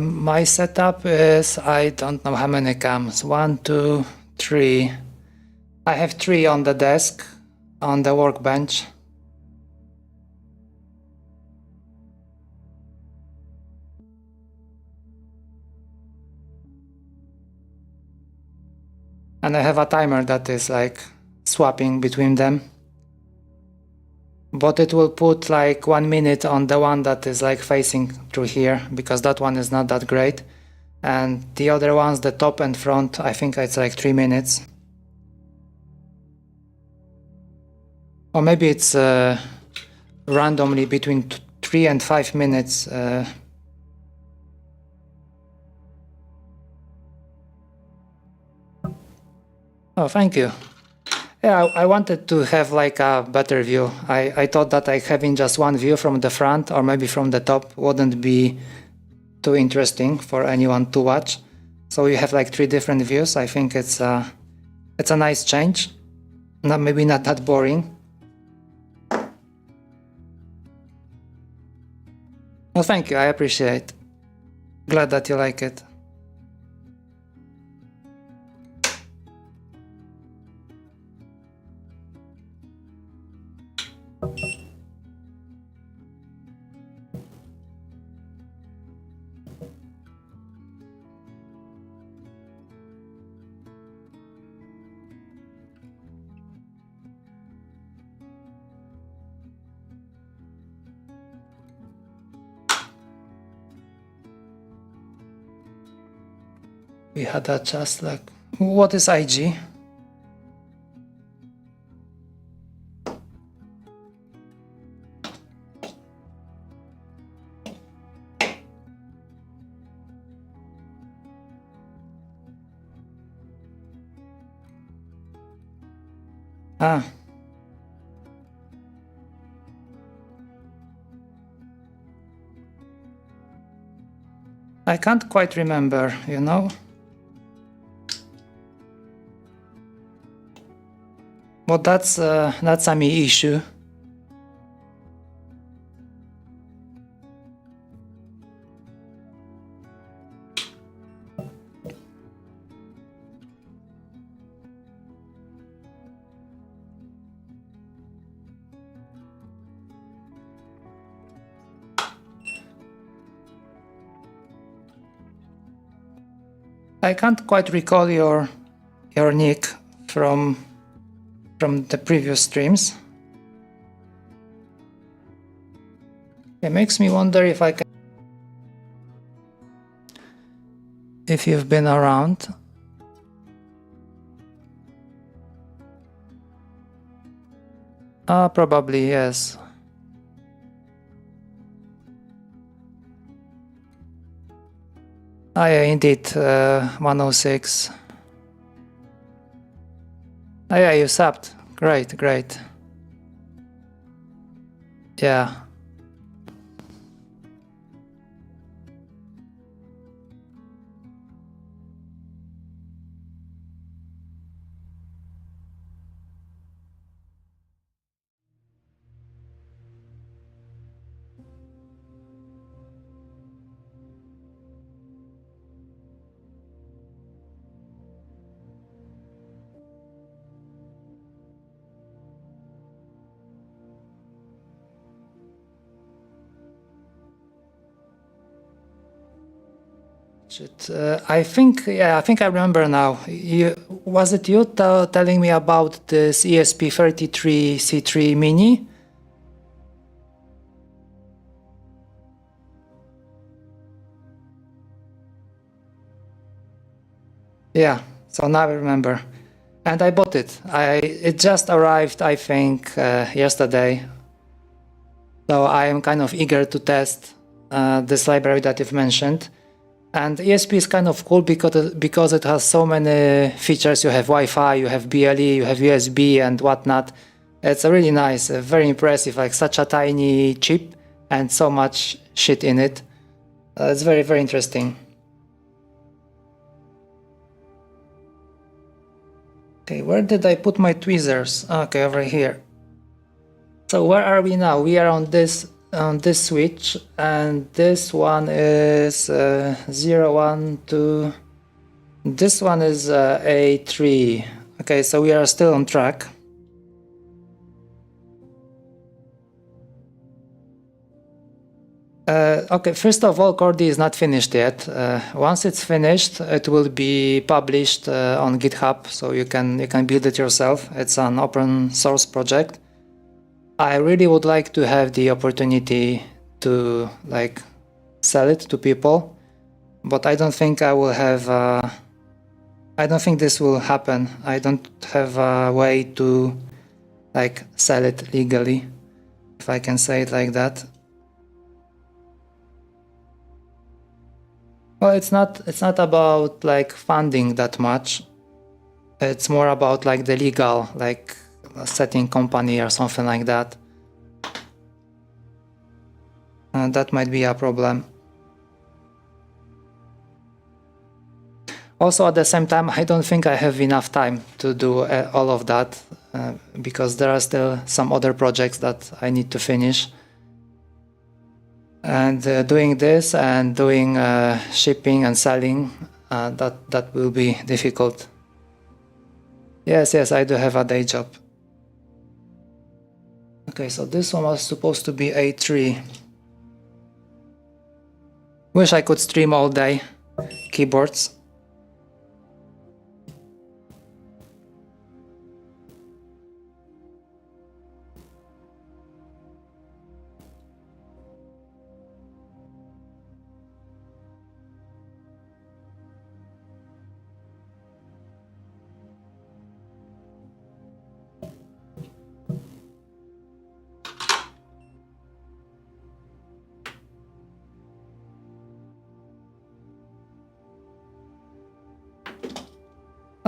[SPEAKER 1] My setup is, I don't know how many cams, 1, 2, 3. I have 3 on the desk, on the workbench. And I have a timer that is like swapping between them. But it will put like 1 minute on the one that is like facing through here, because that one is not that great. And the other ones, the top and front, I think it's like 3 minutes. Or maybe it's randomly between 3 and 5 minutes. Oh, thank you. Yeah, I wanted to have like a better view. I thought that like having just one view from the front or maybe from the top wouldn't be too interesting for anyone to watch. So you have like 3 different views. I think it's a nice change. Maybe not that boring. Well, thank you. I appreciate. Glad that you like it. We had that just like, what is IG? Ah. I can't quite remember, you know? But that's a me issue. I can't quite recall your nick from the previous streams. It makes me wonder if I can, if you've been around. Probably yes. Yeah, indeed, 106. Yeah, you subbed. Great, great. Yeah. Shit, I think, yeah, I think I remember now. Was it you telling me about this ESP33C3 Mini? Yeah, so now I remember. And I bought it. It just arrived, I think, yesterday. So I am kind of eager to test this library that you've mentioned. And ESP is kind of cool because it has so many features. You have Wi-Fi, you have BLE, you have USB and whatnot. It's really nice, very impressive, like such a tiny chip and so much shit in it. It's very, very interesting. Okay, where did I put my tweezers? Okay, over here. So where are we now? We are on this switch, and this one is 0, 1, 2. This one is A3. Okay, so we are still on track. Okay, first of all, Chordie is not finished yet. Once it's finished, it will be published on GitHub, so you can build it yourself. It's an open source project. I really would like to have the opportunity to like sell it to people, but I don't think I will have. I don't think this will happen. I don't have a way to like sell it legally, if I can say it like that. Well, it's not about like funding that much. It's more about like the legal, like setting company or something like that. And that might be a problem. Also, at the same time, I don't think I have enough time to do all of that because there are still some other projects that I need to finish. And doing this and doing shipping and selling, that will be difficult. Yes, I do have a day job. Okay, so this one was supposed to be A3. Wish I could stream all day keyboards.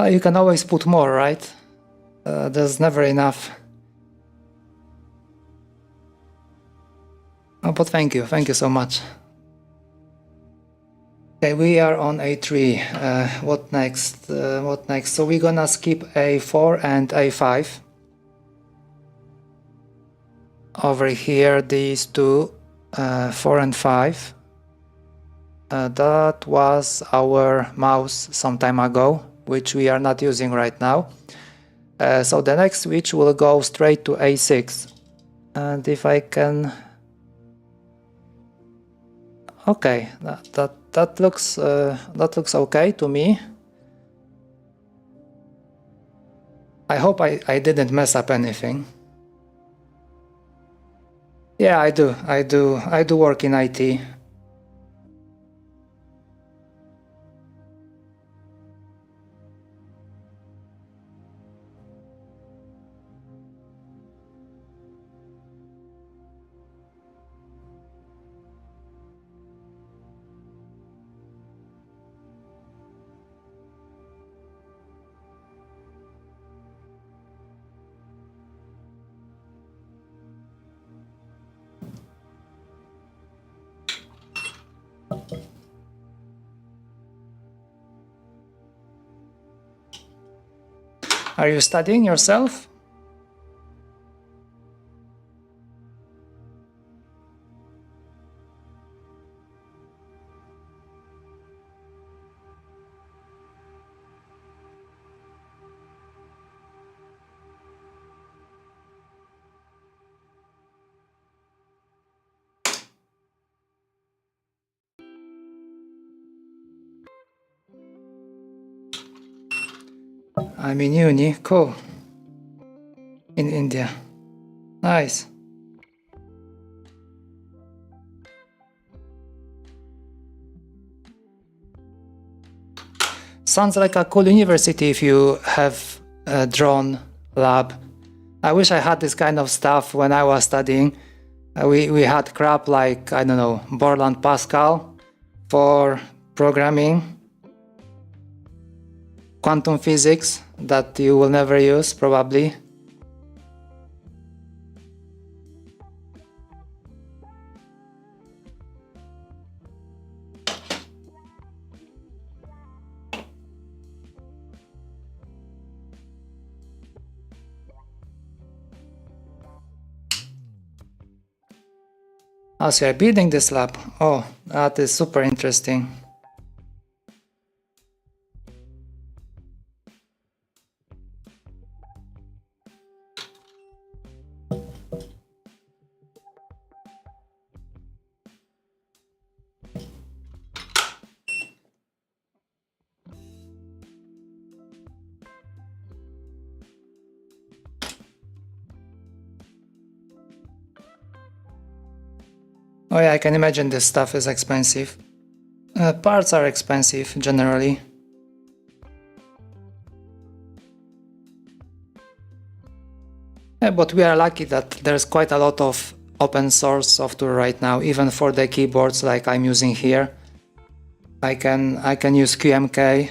[SPEAKER 1] You can always put more, right? There's never enough. Oh, but thank you so much. Okay, we are on A3. What next? So we're gonna skip A4 and A5. Over here, these two, 4 and 5. That was our mouse some time ago, which we are not using right now. So the next switch will go straight to A6. And if I can... Okay, that looks okay to me. I hope I didn't mess up anything. Yeah, I do work in IT. Are you studying yourself? I'm in uni. Cool. In India. Nice. Sounds like a cool university if you have a drone lab. I wish I had this kind of stuff when I was studying. We had crap like, I don't know, Borland Pascal for programming, quantum physics that you will never use probably. Oh, so you're building this lab. Oh, that is super interesting. Oh yeah, I can imagine this stuff is expensive. Parts are expensive generally. Yeah, but we are lucky that there's quite a lot of open source software right now, even for the keyboards like I'm using here. I can use QMK,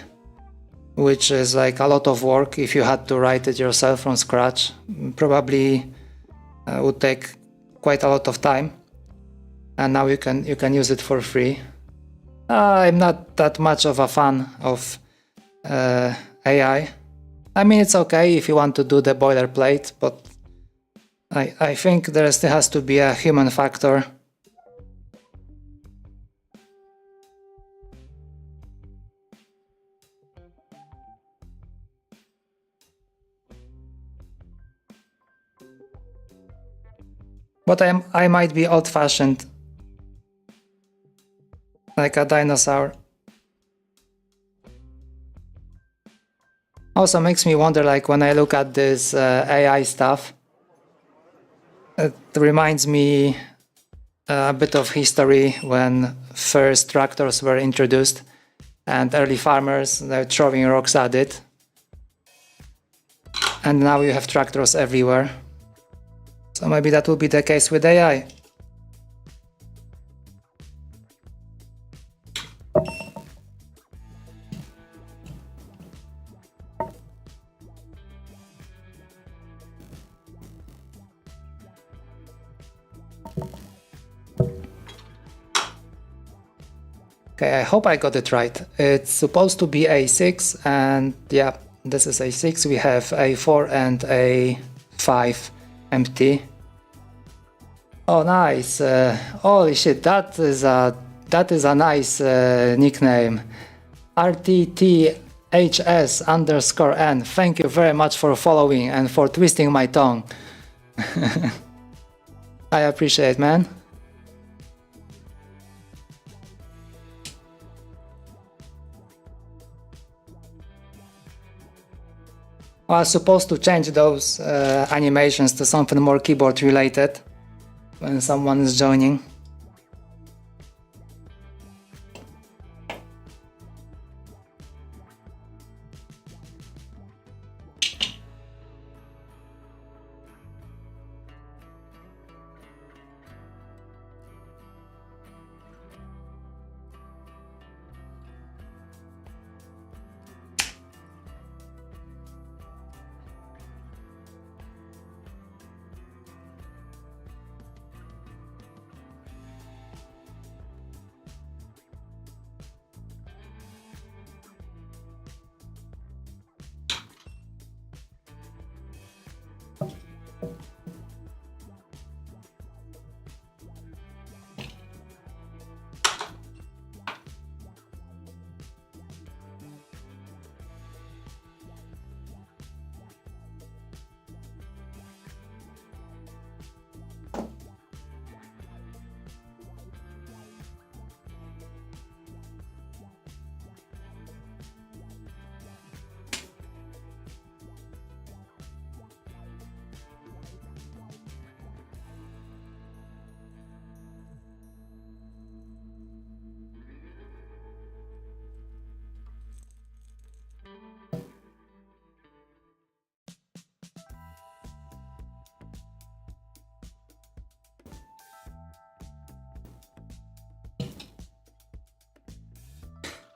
[SPEAKER 1] which is like a lot of work if you had to write it yourself from scratch. Probably would take quite a lot of time. And now you can use it for free. I'm not that much of a fan of AI. I mean, it's okay if you want to do the boilerplate, but I think there still has to be a human factor. But I might be old-fashioned, like a dinosaur. Also makes me wonder, like when I look at this AI stuff, it reminds me a bit of history when first tractors were introduced and early farmers were throwing rocks at it. And now you have tractors everywhere. So maybe that will be the case with AI. Okay, I hope I got it right. It's supposed to be A6, and yeah, this is A6. We have A4 and A5 empty. Oh, nice. Holy shit, that is a nice nickname. RTTHS_N. Thank you very much for following and for twisting my tongue. I appreciate, man. I was supposed to change those animations to something more keyboard related when someone is joining.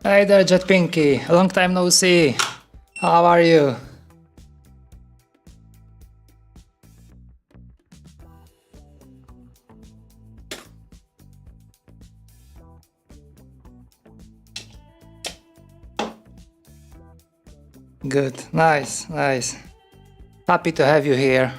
[SPEAKER 1] Hey there, Jet Pinky. A long time no see. How are you? Good. Nice, nice. Happy to have you here.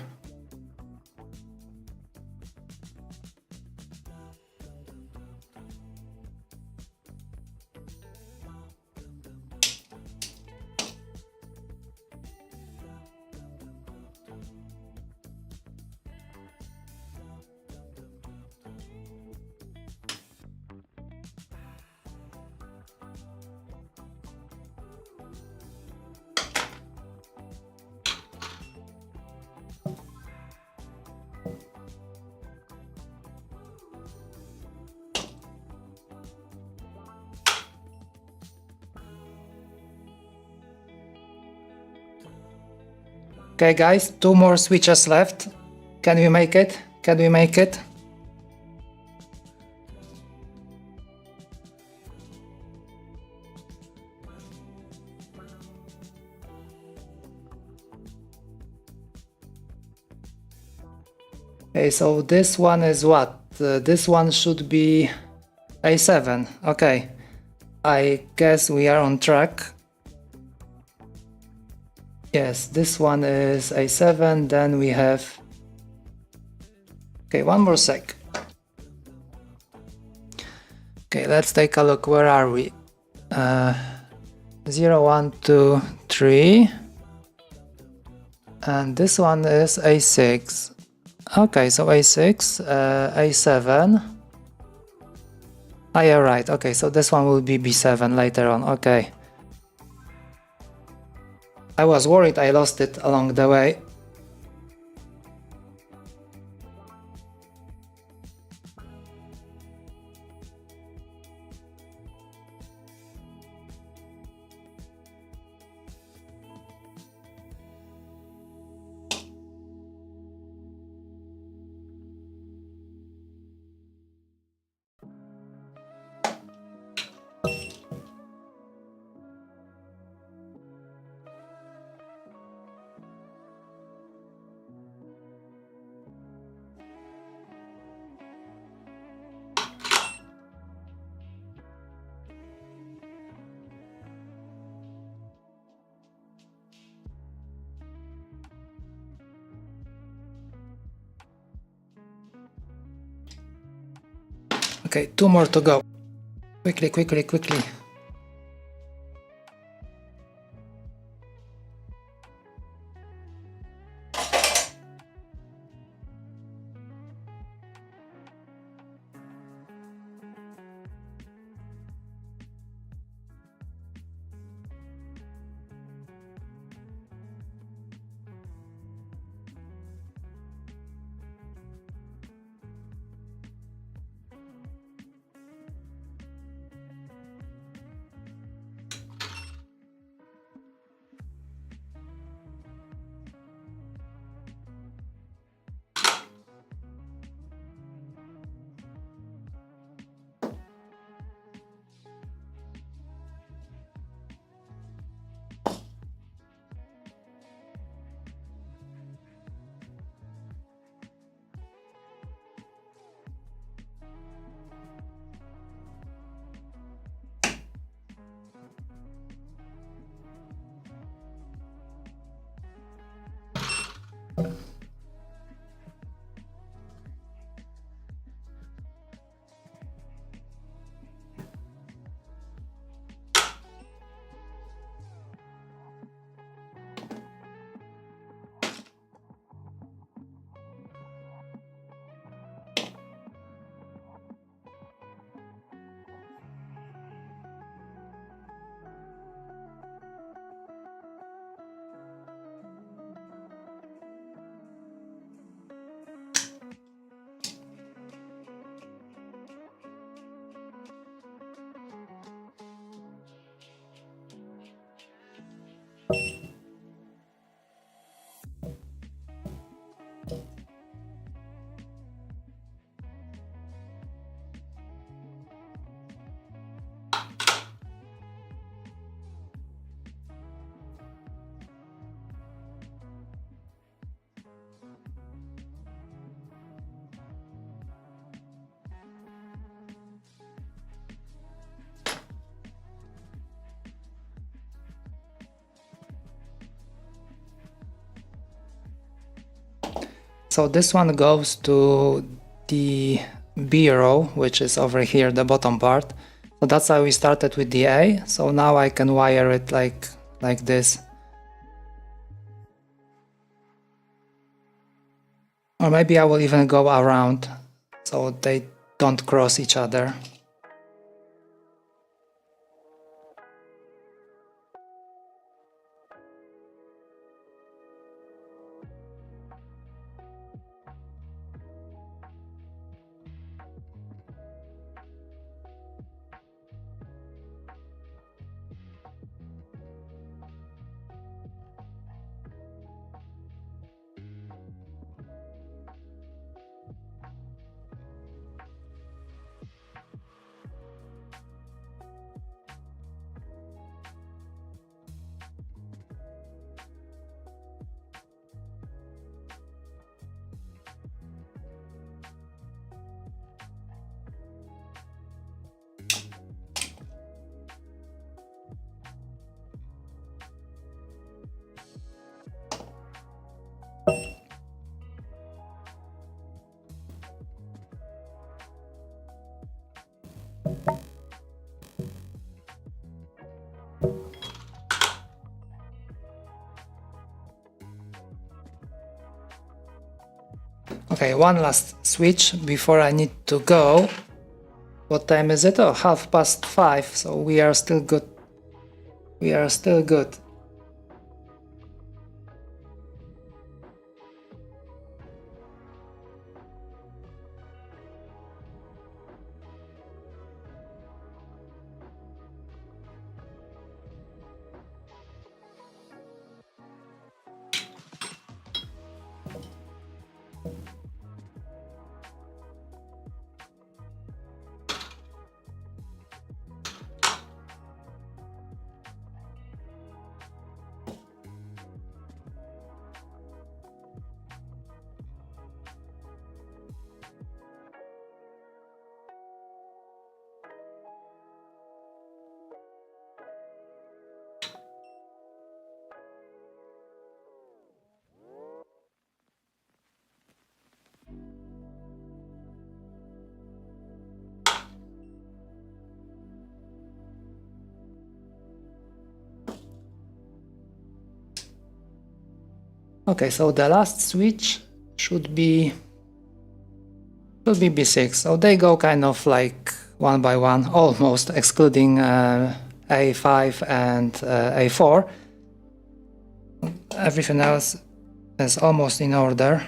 [SPEAKER 1] Okay guys, 2 more switches left. Can we make it? Can we make it? Okay, so this one is what? This one should be A7. Okay, I guess we are on track. Yes, this one is A7, then we have... Okay, one more sec. Okay, let's take a look. Where are we? 0, 1, 2, 3. And this one is A6. Okay, so A6, A7. Ah, yeah, right. Okay, so this one will be B7 later on. Okay. I was worried I lost it along the way. Okay, 2 more to go. Quickly, quickly, quickly. So this one goes to the B row, which is over here, the bottom part. So that's how we started with the A. So now I can wire it like this. Or maybe I will even go around so they don't cross each other. Okay, one last switch before I need to go. What time is it? Oh, 5:30, so we are still good. We are still good. Okay, so the last switch should be B6. So they go kind of like one by one, almost, excluding A5 and A4. Everything else is almost in order.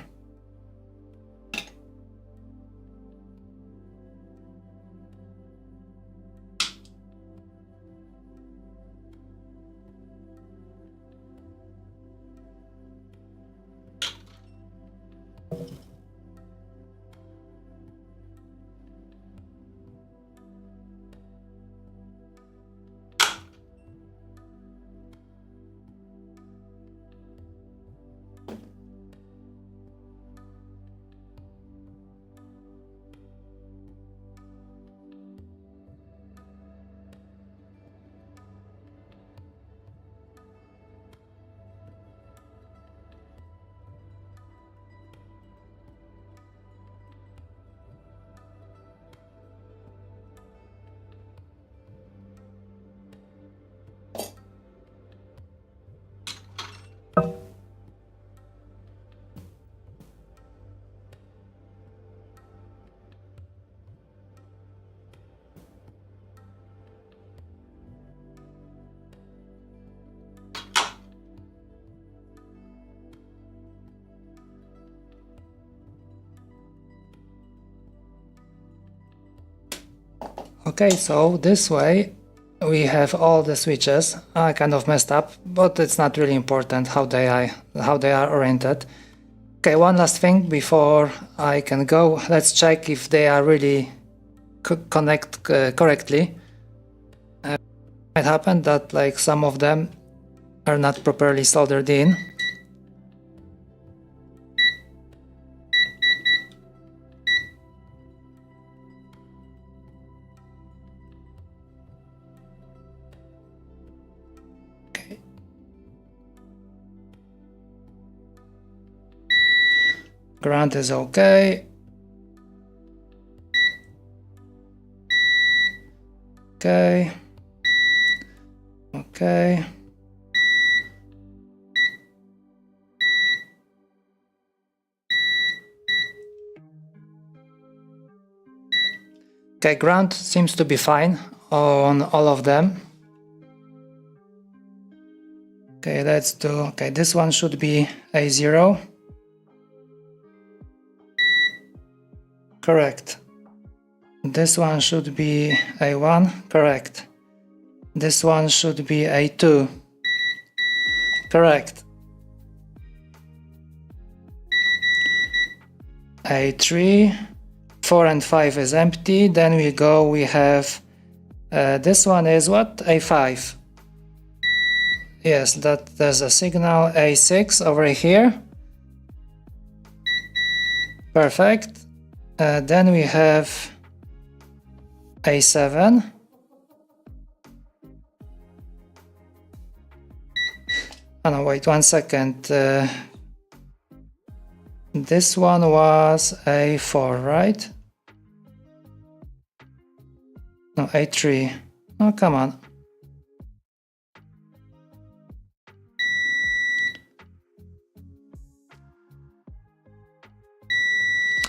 [SPEAKER 1] Okay, so this way we have all the switches. I kind of messed up, but it's not really important how they are oriented. Okay, one last thing before I can go. Let's check if they are really connect correctly. It might happen that like some of them are not properly soldered in. Ground is okay. Okay. Okay. Okay, ground seems to be fine on all of them. Okay, let's do, okay, this one should be A0. Correct. This one should be A1. Correct. This one should be A2. Correct. A3. 4 and 5 is empty. Then we have this one is what? A5. Yes, there's a signal A6 over here. Perfect. Then we have A7. Oh no, wait 1 second. This one was A4, right? No, A3. Oh, come on.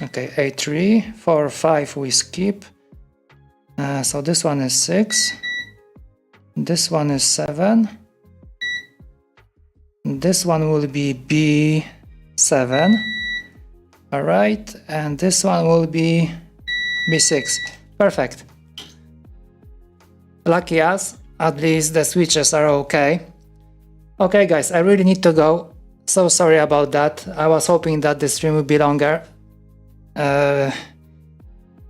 [SPEAKER 1] Okay, A3, 4, 5 we skip. So this one is 6. This one is 7. This one will be B7. Alright, and this one will be B6. Perfect. Lucky us, at least the switches are okay. Okay guys, I really need to go. So sorry about that. I was hoping that the stream would be longer.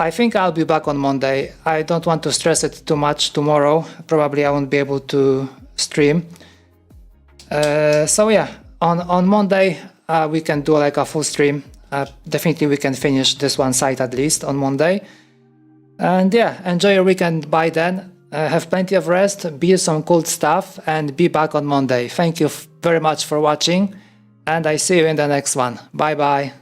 [SPEAKER 1] I think I'll be back on Monday. I don't want to stress it too much tomorrow. Probably I won't be able to stream. So yeah, on Monday we can do like a full stream. Definitely we can finish this one site at least on Monday. And yeah, enjoy your weekend by then. Have plenty of rest, build some cool stuff, and be back on Monday. Thank you very much for watching, and I see you in the next one. Bye bye.